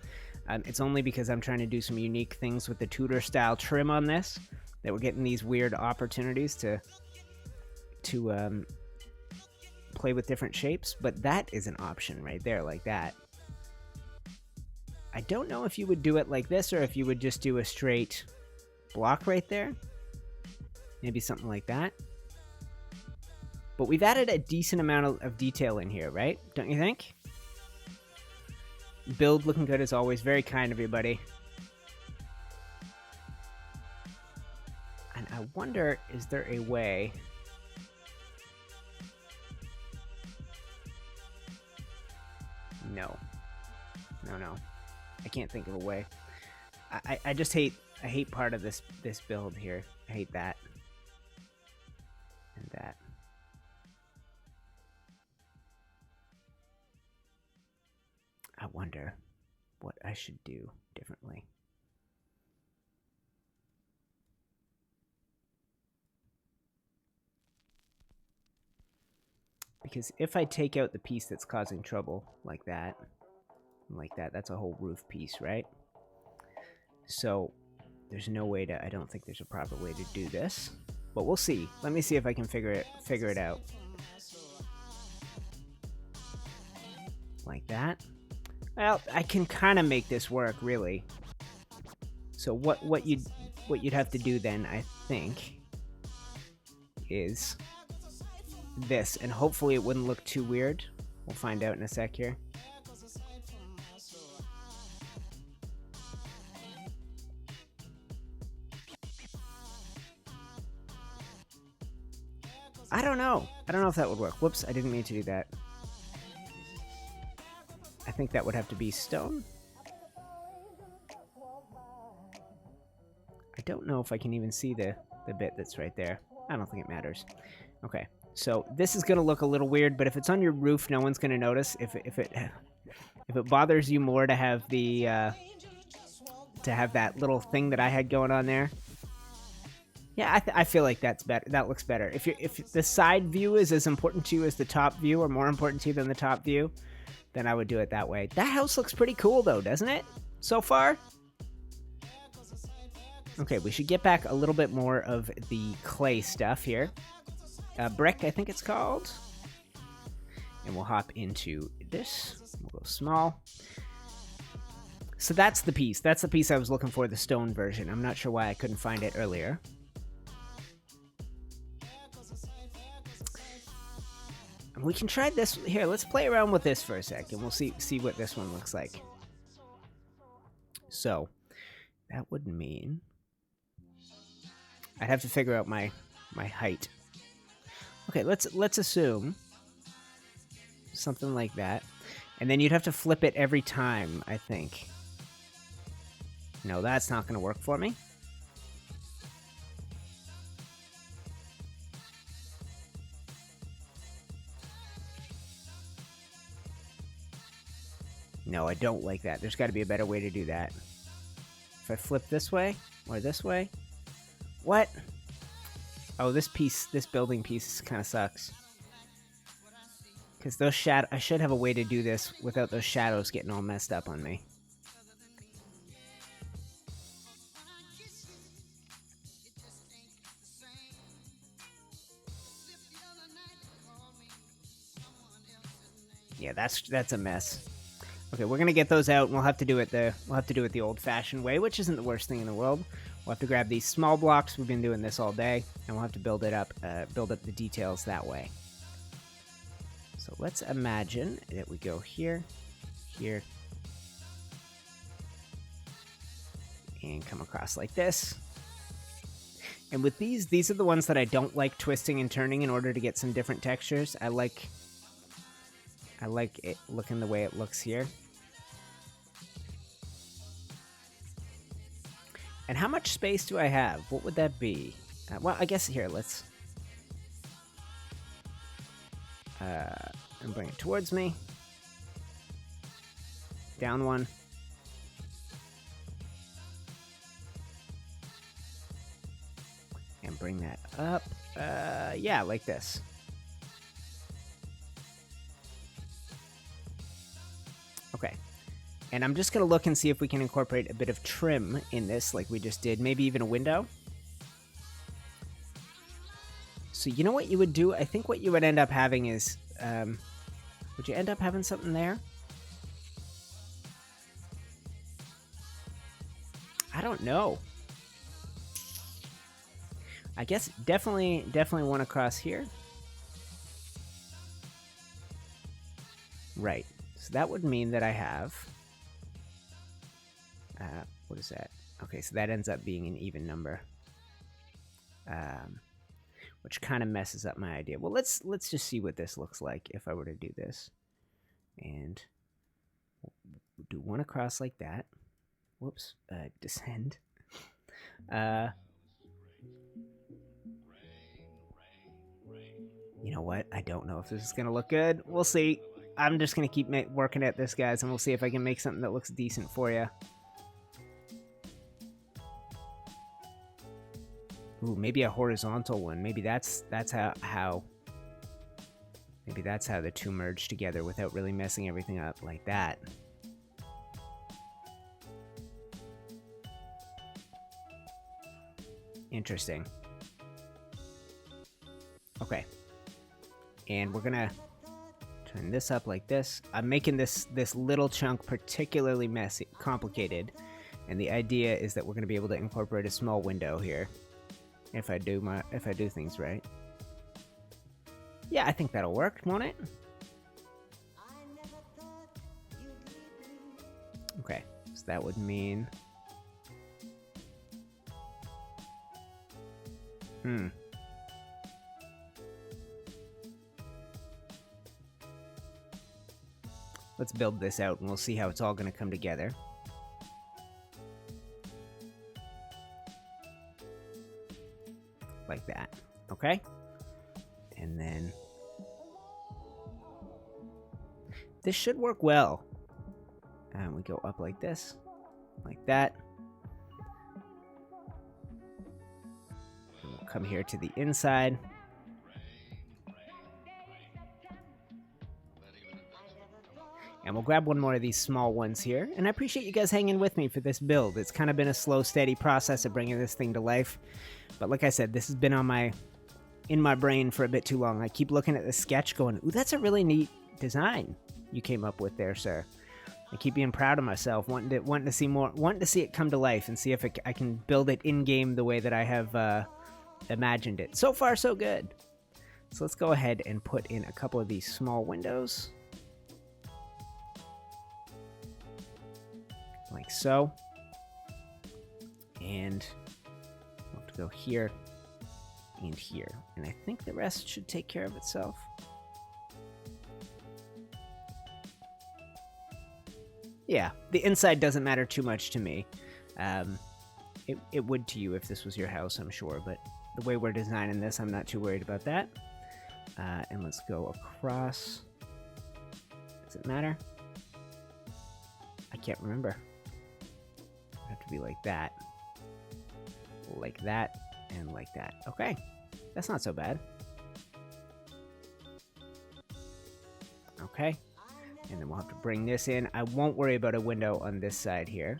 [SPEAKER 1] It's only because I'm trying to do some unique things with the Tudor style trim on this that we're getting these weird opportunities to play with different shapes. But that is an option right there, like that. I don't know if you would do it like this or if you would just do a straight block right there. Maybe something like that. But we've added a decent amount of detail in here, right? Don't you think? Build looking good as always. Very kind, everybody. And I wonder, is there a way... No. No. I can't think of a way. I just hate... I hate part of this build here. I hate that. And that. I wonder what I should do differently. Because if I take out the piece that's causing trouble, like that, that's a whole roof piece, right? So there's no way to, I don't think there's a proper way to do this, but we'll see. Let me see if I can figure it out. Like that. Well, I can kind of make this work, really. So what you'd have to do then, I think, is this, and hopefully it wouldn't look too weird. We'll find out in a sec here. I don't know if that would work. Whoops, I didn't mean to do that. I think that would have to be stone. I don't know if I can even see the bit that's right there. I don't think it matters. Okay, so this is gonna look a little weird, but if it's on your roof, no one's gonna notice. If it bothers you more to have the to have that little thing that I had going on there, yeah, I feel like that's better. That looks better. If the side view is as important to you as the top view, or more important to you than the top view, then I would do it that way. That house looks pretty cool, though, doesn't it? So far. Okay, we should get back a little bit more of the clay stuff here. Brick, I think it's called. And we'll hop into this. We'll go small. So that's the piece. That's the piece I was looking for, the stone version. I'm not sure why I couldn't find it earlier. And we can try this. Here, let's play around with this for a sec, and we'll see what this one looks like. So, that would mean I'd have to figure out my height. Okay, let's assume something like that. And then you'd have to flip it every time, I think. No, that's not going to work for me. No, I don't like that. There's got to be a better way to do that. If I flip this way or this way. What? Oh, this building piece kind of sucks. Because those I should have a way to do this without those shadows getting all messed up on me. Yeah, that's a mess. Okay, we're gonna get those out, and we'll have to do it the old-fashioned way, which isn't the worst thing in the world. We'll have to grab these small blocks. We've been doing this all day, and we'll have to build up the details that way. So let's imagine that we go here, here, and come across like this. And with these are the ones that I don't like twisting and turning in order to get some different textures. I like it looking the way it looks here. And how much space do I have? What would that be? Well, I guess here, let's... and bring it towards me. Down one. And bring that up. Yeah, like this. Okay. And I'm just going to look and see if we can incorporate a bit of trim in this like we just did. Maybe even a window. So you know what you would do? I think what you would end up having is... would you end up having something there? I don't know. I guess definitely one across here. Right. So that would mean that I have... what is that? Okay, so that ends up being an even number. Which kind of messes up my idea. Well, let's just see what this looks like if I were to do this. And do one across like that. Whoops. Descend. You know what? I don't know if this is going to look good. We'll see. I'm just going to keep working at this, guys, and we'll see if I can make something that looks decent for you. Ooh, maybe a horizontal one. Maybe that's how Maybe that's how the two merge together without really messing everything up like that. Interesting. Okay. And we're gonna turn this up like this. I'm making this little chunk particularly messy, complicated, and the idea is that we're gonna be able to incorporate a small window here if I do things right. Yeah, I think that'll work, won't it? Okay, so that would mean... Let's build this out and we'll see how it's all going to come together. Like that, okay? And then... this should work well. And we go up like this, like that. And we'll come here to the inside. And we'll grab one more of these small ones here. And I appreciate you guys hanging with me for this build. It's kind of been a slow, steady process of bringing this thing to life. But like I said, this has been in my brain for a bit too long. I keep looking at the sketch going, ooh, that's a really neat design you came up with there, sir. I keep being proud of myself, wanting to see more, wanting to see it come to life and see if I can build it in-game the way that I have imagined it. So far, so good. So let's go ahead and put in a couple of these small windows. Like so. And we'll have to go here and here. And I think the rest should take care of itself. Yeah, the inside doesn't matter too much to me. It would to you if this was your house, I'm sure, but the way we're designing this, I'm not too worried about that. And let's go across. Does it matter? I can't remember. It'd have to be like that, and like that. Okay, that's not so bad. Okay. And then we'll have to bring this in. I won't worry about a window on this side here.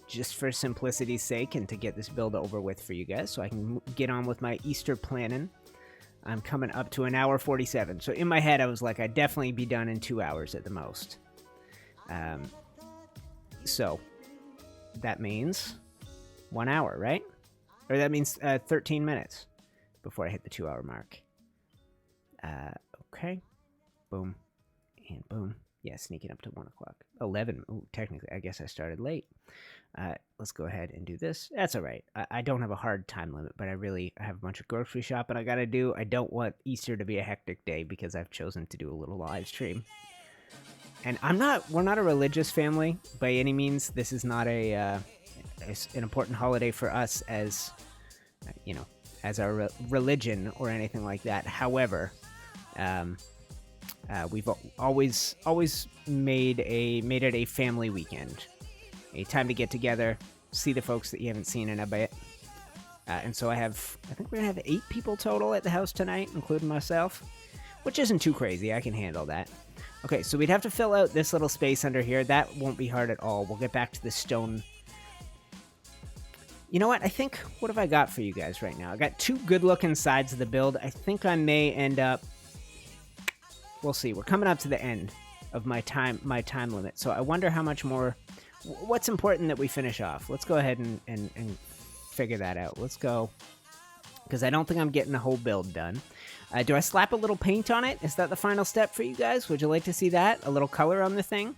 [SPEAKER 1] Just for simplicity's sake and to get this build over with for you guys so I can get on with my Easter planning. I'm coming up to 1 hour 47. So in my head, I was like, I'd definitely be done in 2 hours at the most. So that means 1 hour, right? Or that means 13 minutes before I hit the 2 hour mark. Okay. Boom. And boom. Yeah, sneaking up to 1 o'clock. 11. Ooh, technically, I guess I started late. Let's go ahead and do this. That's all right. I don't have a hard time limit, but I have a bunch of grocery shopping I got to do. I don't want Easter to be a hectic day because I've chosen to do a little live stream. And we're not a religious family by any means. This is not an important holiday for us as, as our religion or anything like that. However, we've always made it a family weekend, a time to get together, see the folks that you haven't seen in a bit. And so I think we're gonna have 8 people total at the house tonight, including myself, which isn't too crazy. I can handle that. Okay, so we'd have to fill out this little space under here. That won't be hard at all. We'll get back to the stone. You know what? What have I got for you guys right now? I got 2 good-looking sides of the build. I think I may end up... We'll see. We're coming up to the end of my time limit. So I wonder how much more... What's important that we finish off? Let's go ahead and figure that out. Let's go. Because I don't think I'm getting the whole build done. Do I slap a little paint on it? Is that the final step for you guys? Would you like to see that? A little color on the thing?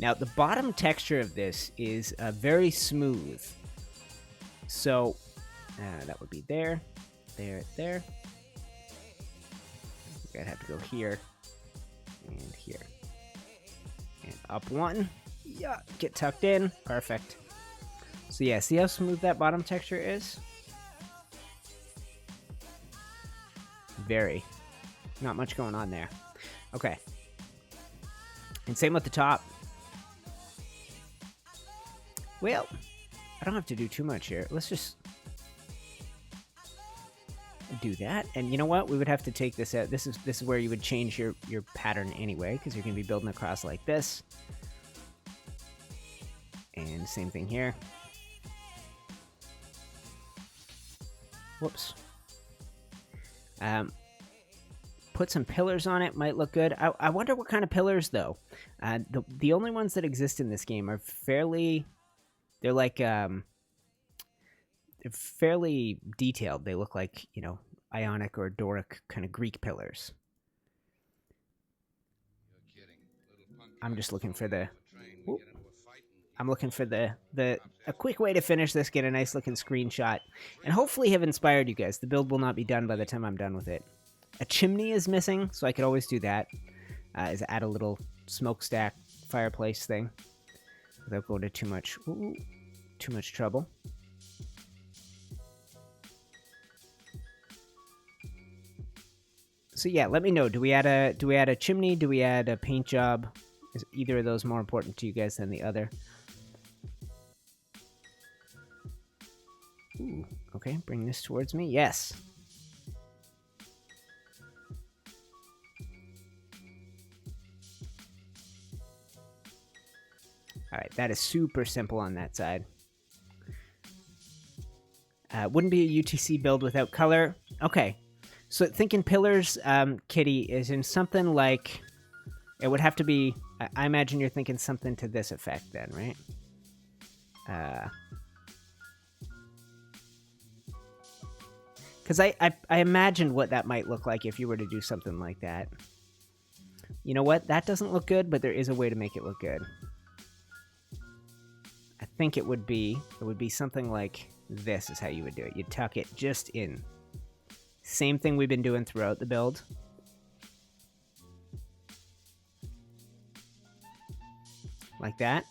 [SPEAKER 1] Now, the bottom texture of this is very smooth. So, that would be there, there, there. I'd have to go here, and here. And up 1. Yeah, get tucked in. Perfect. So yeah, see how smooth that bottom texture is? Very. Not much going on there. Okay. And same with the top. Well, I don't have to do too much here. Let's just do that. And you know what? We would have to take this out. This is where you would change your pattern anyway, because you're going to be building across like this. And same thing here. Whoops. Put some pillars on it. Might look good. I wonder what kind of pillars, though. The only ones that exist in this game are fairly... They're like... They're fairly detailed. They look like, you know, Ionic or Doric kind of Greek pillars. I'm just looking for the... Whoop. I'm looking for a quick way to finish this, get a nice looking screenshot, and hopefully have inspired you guys. The build will not be done by the time I'm done with it. A chimney is missing, so I could always do that. Is add a little smokestack fireplace thing without going to too much trouble. So yeah, let me know. Do we add a chimney? Do we add a paint job? Is either of those more important to you guys than the other? Ooh, okay, bring this towards me. Yes. All right, that is super simple on that side. Wouldn't be a UTC build without color. Okay, so thinking pillars, Kitty, is in something like... It would have to be... I imagine you're thinking something to this effect then, right? Because I imagined what that might look like if you were to do something like that. You know what? That doesn't look good, but there is a way to make it look good. I think it would be something like this is how you would do it. You'd tuck it just in. Same thing we've been doing throughout the build. Like that.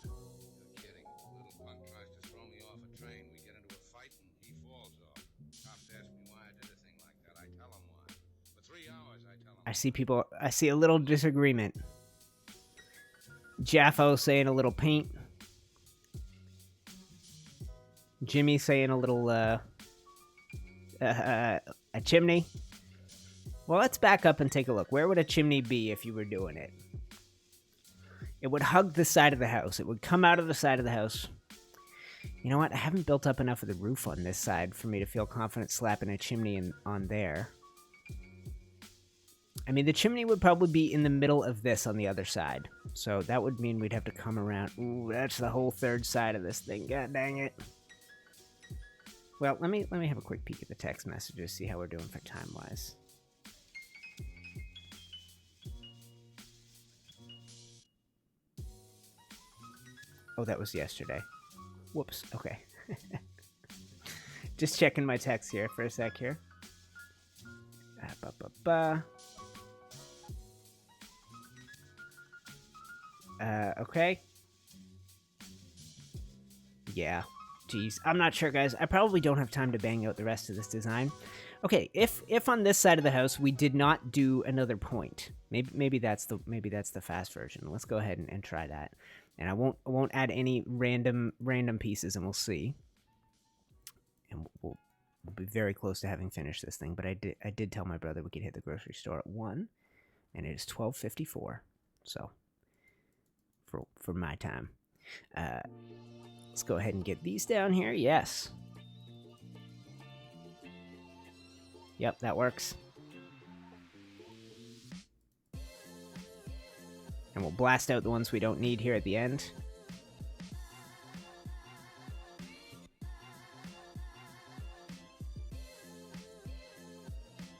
[SPEAKER 1] I see a little disagreement. Jaffo saying a little paint. Jimmy saying a little, a chimney. Well, let's back up and take a look. Where would a chimney be if you were doing it? It would hug the side of the house. It would come out of the side of the house. You know what? I haven't built up enough of the roof on this side for me to feel confident slapping a chimney on there. I mean, the chimney would probably be in the middle of this on the other side. So that would mean we'd have to come around. Ooh, that's the whole third side of this thing. God dang it. Well, let me have a quick peek at the text messages, see how we're doing for time-wise. Oh, that was yesterday. Whoops. Okay. Just checking my text here for a sec here. Okay. Yeah. Jeez. I'm not sure, guys. I probably don't have time to bang out the rest of this design. Okay, if on this side of the house we did not do another point, maybe that's the fast version. Let's go ahead and try that. And I won't add any random pieces, and we'll see. And we'll be very close to having finished this thing. But I did tell my brother we could hit the grocery store at 1, and it is 12:54. So for my time, let's go ahead and get these down here. Yes. Yep, that works. And we'll blast out the ones we don't need here at the end.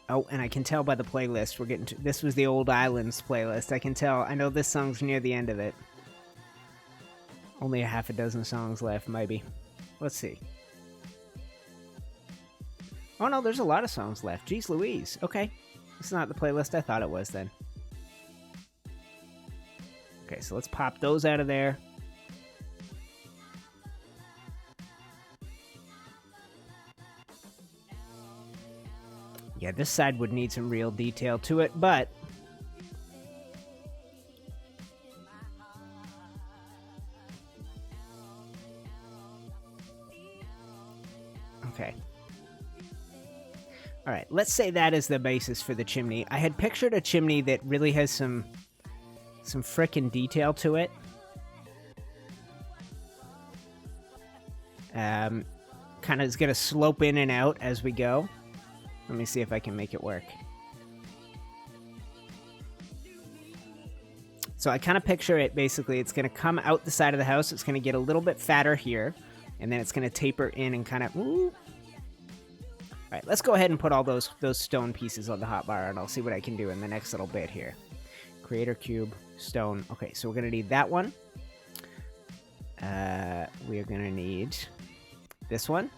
[SPEAKER 1] Oh, and I can tell by the playlist we're getting to... This was the old Ylands playlist. I can tell. I know this song's near the end of it. Only a half a dozen songs left, maybe. Let's see. Oh, no, there's a lot of songs left. Jeez Louise. Okay. It's not the playlist I thought it was, then. Okay, so let's pop those out of there. Yeah, this side would need some real detail to it, but... let's say that is the basis for the chimney. I had pictured a chimney that really has some frickin' detail to it. Kind of is going to slope in and out as we go. Let me see if I can make it work. So I kind of picture it, basically, it's going to come out the side of the house. It's going to get a little bit fatter here. And then it's going to taper in and kind of... Ooh. All right, let's go ahead and put all those stone pieces on the hotbar, and I'll see what I can do in the next little bit here. Creator cube, stone. Okay, so we're going to need that one. We are going to need this one.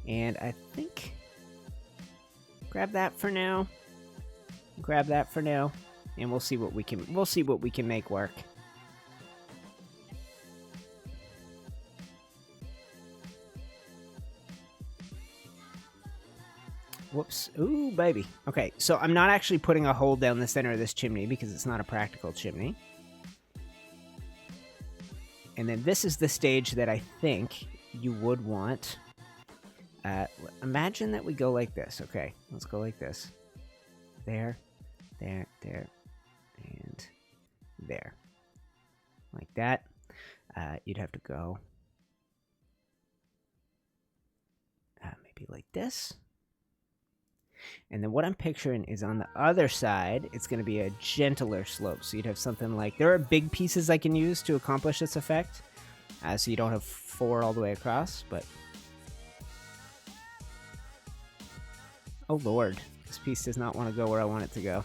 [SPEAKER 1] And I think... Grab that for now. Grab that for now. And we'll see what we can make work. Whoops. Ooh, baby. Okay, so I'm not actually putting a hole down the center of this chimney because it's not a practical chimney. And then this is the stage that I think you would want. Imagine that we go like this. Okay, let's go like this. There, there, there, and there. Like that. You'd have to go maybe like this. And then what I'm picturing is on the other side, it's going to be a gentler slope. So you'd have something like... There are big pieces I can use to accomplish this effect. So you don't have 4 all the way across, but... Oh, Lord. This piece does not want to go where I want it to go.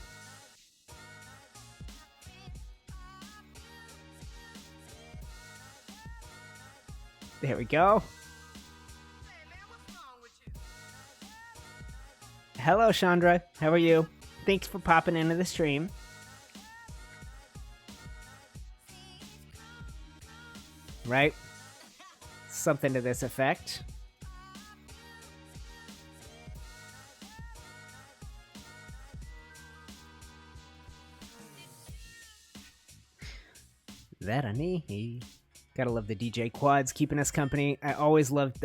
[SPEAKER 1] There we go. Hello, Chandra. How are you? Thanks for popping into the stream. Right? Something to this effect. That I need. Gotta love the DJ quads keeping us company. I always loved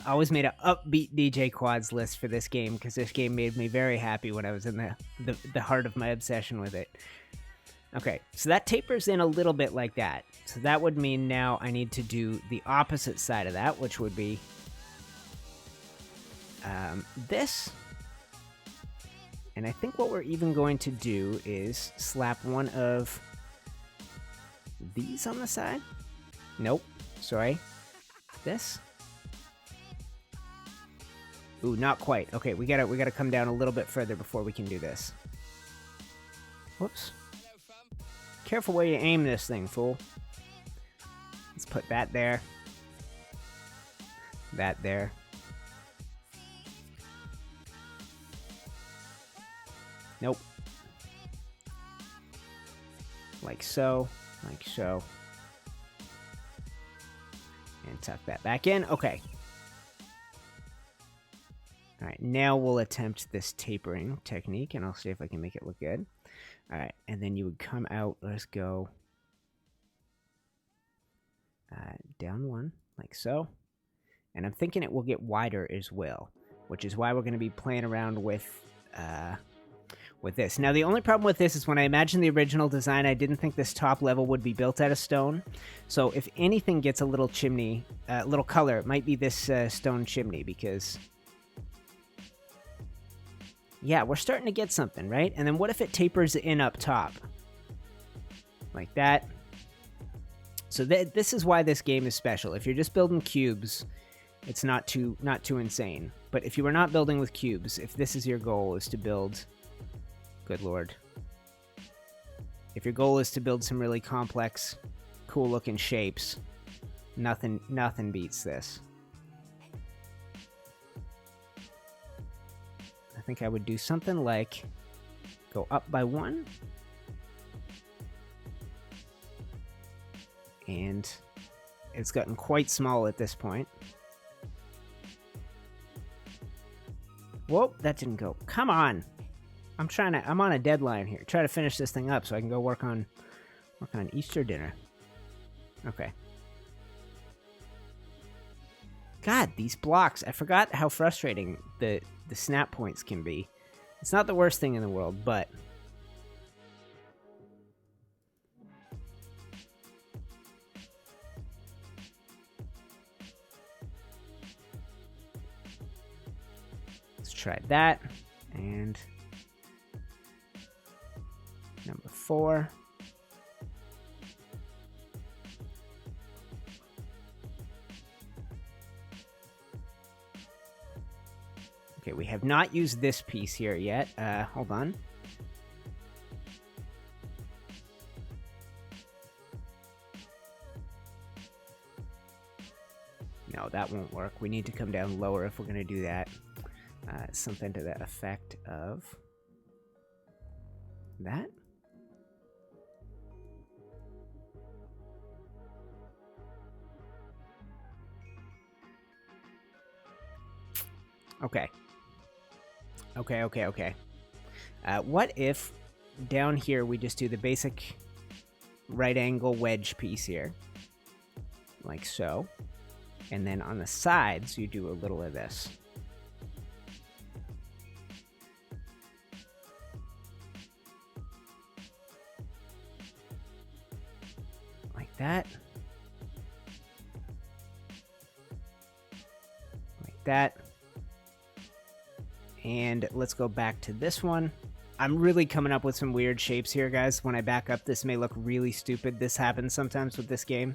[SPEAKER 1] always made an upbeat DJ quads list for this game because this game made me very happy when I was in the heart of my obsession with it. Okay, so that tapers in a little bit like that. So that would mean now I need to do the opposite side of that, which would be this. And I think what we're even going to do is slap one of these on the side. Nope, sorry. This. Ooh, not quite. Okay, we gotta come down a little bit further before we can do this. Whoops. Careful where you aim this thing, fool. Let's put that there. That there. Nope. Like so. Like so. And tuck that back in. Okay. Alright, now we'll attempt this tapering technique, and I'll see if I can make it look good. Alright, and then you would come out, let's go down one, like so. And I'm thinking it will get wider as well, which is why we're going to be playing around with this. Now, the only problem with this is when I imagined the original design, I didn't think this top level would be built out of stone. So if anything gets a little chimney, little color, it might be this stone chimney, because... Yeah, we're starting to get something, right? And then what if it tapers in up top? Like that. So this is why this game is special. If you're just building cubes, it's not too insane. But if you are not building with cubes, if this is your goal, is to build... Good lord. If your goal is to build some really complex, cool-looking shapes, nothing beats this. I think I would do something like go up by 1. And it's gotten quite small at this point. Whoa, that didn't go. Come on. I'm on a deadline here. Try to finish this thing up so I can go work on Easter dinner. Okay. God, these blocks. I forgot how frustrating the snap points can be. It's not the worst thing in the world, but... Let's try that. And... number 4. Okay, we have not used this piece here yet. Hold on. No, that won't work. We need to come down lower if we're going to do that. Something to the effect of that. Okay. Okay. What if down here we just do the basic right angle wedge piece here? Like so. And then on the sides, you do a little of this. Like that. Like that. And let's go back to this one. I'm really coming up with some weird shapes here, guys. When I back up, this may look really stupid. This happens sometimes with this game,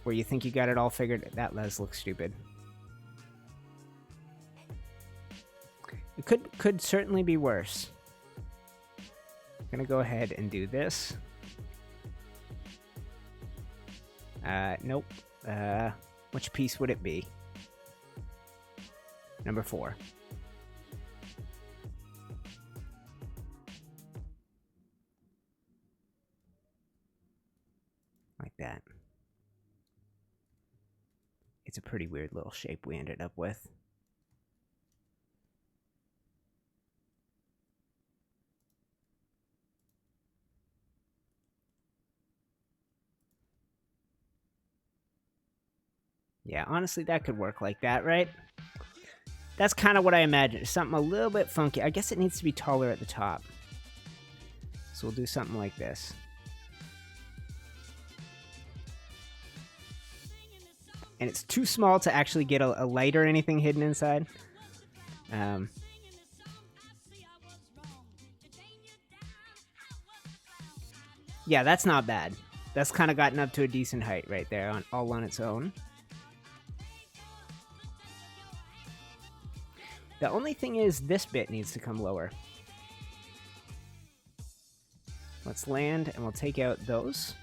[SPEAKER 1] where you think you got it all figured. That does look stupid. It could certainly be worse. I'm gonna go ahead and do this. Nope. Which piece would it be? Number 4. Like that. It's a pretty weird little shape we ended up with. Yeah, honestly, that could work like that, right? That's kind of what I imagined. Something a little bit funky. I guess it needs to be taller at the top. So we'll do something like this. And it's too small to actually get a light or anything hidden inside. Yeah, that's not bad. That's kind of gotten up to a decent height right there, all on its own. The only thing is this bit needs to come lower. Let's land, and we'll take out those.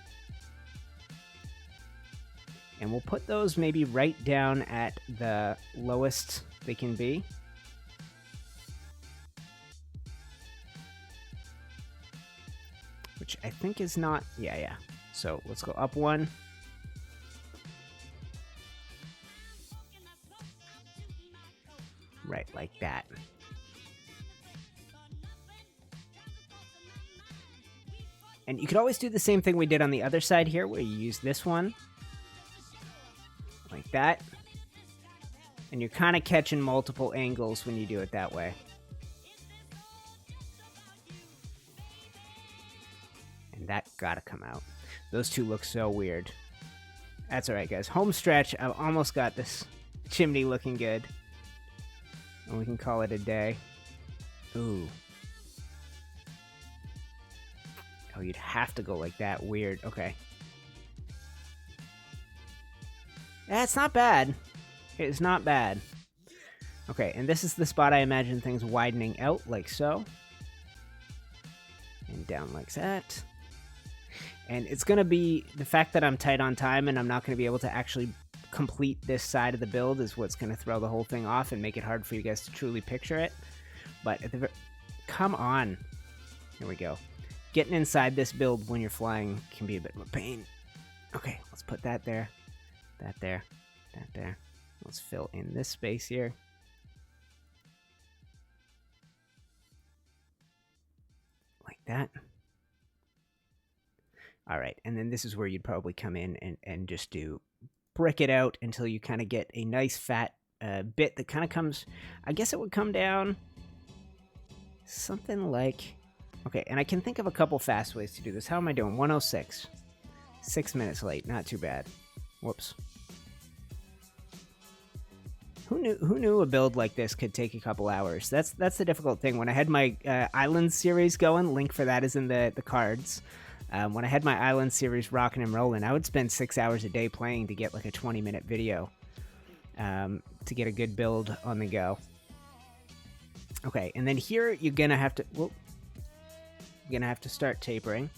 [SPEAKER 1] And we'll put those maybe right down at the lowest they can be. Which I think is not... Yeah. So let's go up 1. Right, like that. And you could always do the same thing we did on the other side here, where you use this one. Like that. And you're kind of catching multiple angles when you do it that way. And that gotta come out. Those two look so weird. That's alright, guys. Home stretch. I've almost got this chimney looking good. And we can call it a day. Ooh. Oh, you'd have to go like that. Weird. Okay. Yeah, it's not bad. It's not bad. Okay, and this is the spot I imagine things widening out, like so. And down like that. And it's going to be... the fact that I'm tight on time and I'm not going to be able to actually complete this side of the build is what's going to throw the whole thing off and make it hard for you guys to truly picture it. But at the come on. Here we go. Getting inside this build when you're flying can be a bit of a pain. Okay, let's put that there. That there. That there. Let's fill in this space here. Like that. Alright, and then this is where you'd probably come in and just do brick it out until you kind of get a nice fat bit that kind of comes, I guess it would come down something like, okay, and I can think of a couple fast ways to do this. How am I doing? 106. 6 minutes late, not too bad. Whoops. Who knew a build like this could take a couple hours? That's the difficult thing. When I had my Islands series going, link for that is in the cards. When I had my Islands series rocking and rolling, I would spend 6 hours a day playing to get like a 20-minute video to get a good build on the go. Okay, and then here you're gonna have to start tapering.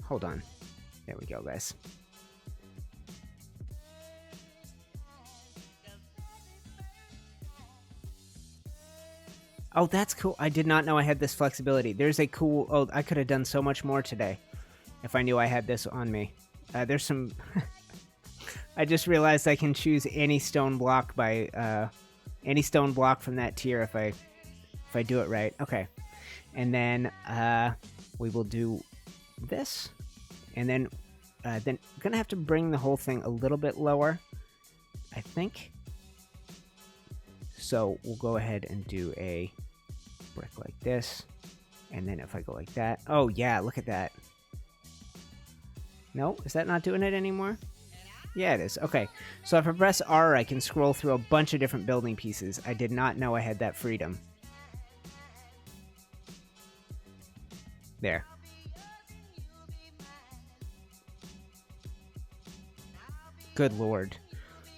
[SPEAKER 1] Hold on. There we go, guys. Oh, that's cool. I did not know I had this flexibility. There's a cool... Oh, I could have done so much more today if I knew I had this on me. There's some... I just realized I can choose any stone block by... any stone block from that tier if I do it right. Okay. And then we will do this. And then I'm going to have to bring the whole thing a little bit lower, I think. So we'll go ahead and do a brick like this. And then if I go like that... Oh, yeah, look at that. No? Is that not doing it anymore? Yeah, it is. Okay. So if I press R, I can scroll through a bunch of different building pieces. I did not know I had that freedom. There. Good lord.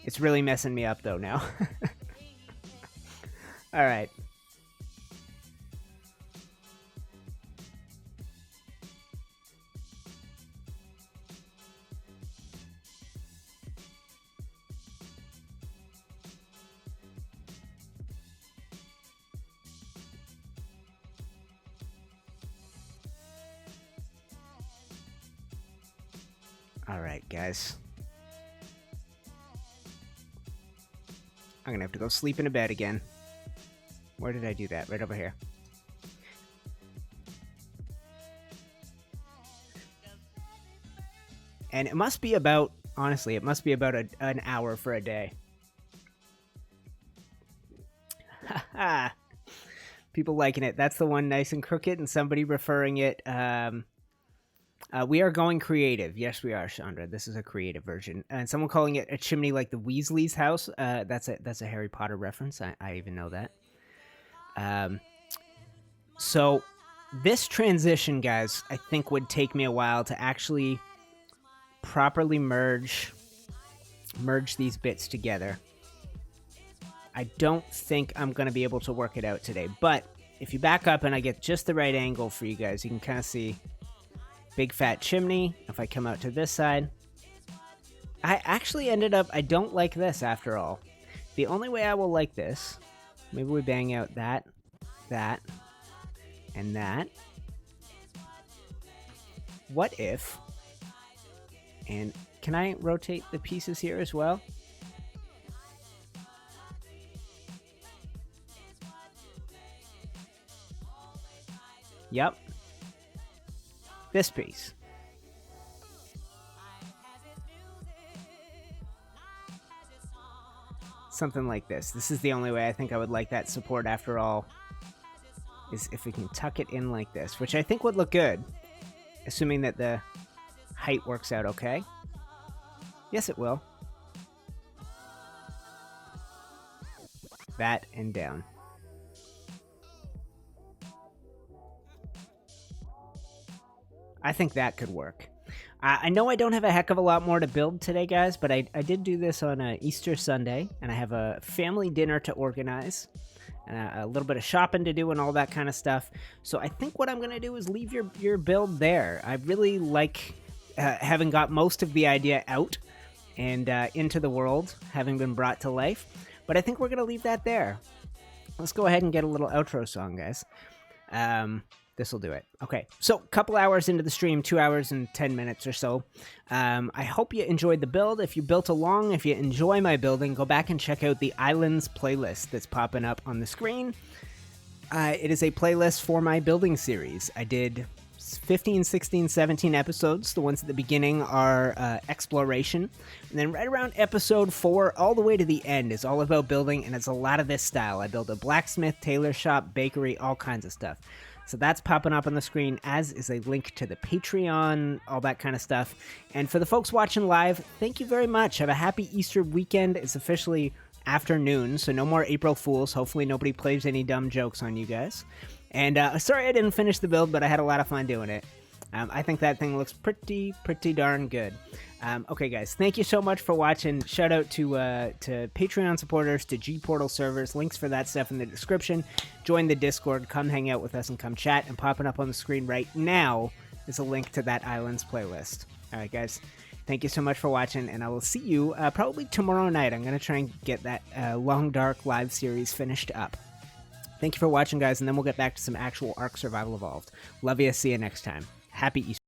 [SPEAKER 1] It's really messing me up, though, now. All right. All right, guys. I'm gonna have to go sleep in a bed again. Where did I do that? Right over here. And it must be about, honestly, it must be about an hour for a day. Haha. People liking it. That's the one nice and crooked, and somebody referring it. We are going creative. Yes, we are, Chandra. This is a creative version. And someone calling it a chimney like the Weasley's house. That's a Harry Potter reference. I even know that. So this transition, guys, I think would take me a while to actually properly merge these bits together. I don't think I'm going to be able to work it out today, but if you back up and I get just the right angle for you guys, you can kind of see big fat chimney. If I come out to this side, I actually ended up, I don't like this after all. The only way I will like this, maybe we bang out that, and that. What if, and can I rotate the pieces here as well? Yep. This piece. Something like this. This is the only way I think I would like that support after all, is if we can tuck it in like this, which I think would look good, assuming that the height works out okay. Yes, it will. That and down. I think that could work. I know I don't have a heck of a lot more to build today, guys, but I did do this on Easter Sunday, and I have a family dinner to organize, and a little bit of shopping to do and all that kind of stuff. So I think what I'm going to do is leave your build there. I really like having got most of the idea out and into the world, having been brought to life, but I think we're going to leave that there. Let's go ahead and get a little outro song, guys. This will do it. Okay, so a couple hours into the stream, 2 hours and 10 minutes or so. I hope you enjoyed the build. If you built along, if you enjoy my building, go back and check out the Islands playlist that's popping up on the screen. It is a playlist for my building series. I did It's 15, 16, 17 episodes. The ones at the beginning are exploration. And then right around episode 4, all the way to the end, is all about building, and it's a lot of this style. I build a blacksmith, tailor shop, bakery, all kinds of stuff. So that's popping up on the screen, as is a link to the Patreon, all that kind of stuff. And for the folks watching live, thank you very much. Have a happy Easter weekend. It's officially afternoon, so no more April Fools. Hopefully nobody plays any dumb jokes on you guys. And sorry I didn't finish the build, but I had a lot of fun doing it. I think that thing looks pretty darn good. Okay, guys, thank you so much for watching. Shout out to Patreon supporters, to G-Portal servers. Links for that stuff in the description. Join the Discord. Come hang out with us and come chat. And popping up on the screen right now is a link to that Ylands playlist. All right, guys. Thank you so much for watching, and I will see you probably tomorrow night. I'm going to try and get that Long Dark live series finished up. Thank you for watching, guys, and then we'll get back to some actual Ark Survival Evolved. Love you. See you next time. Happy Easter.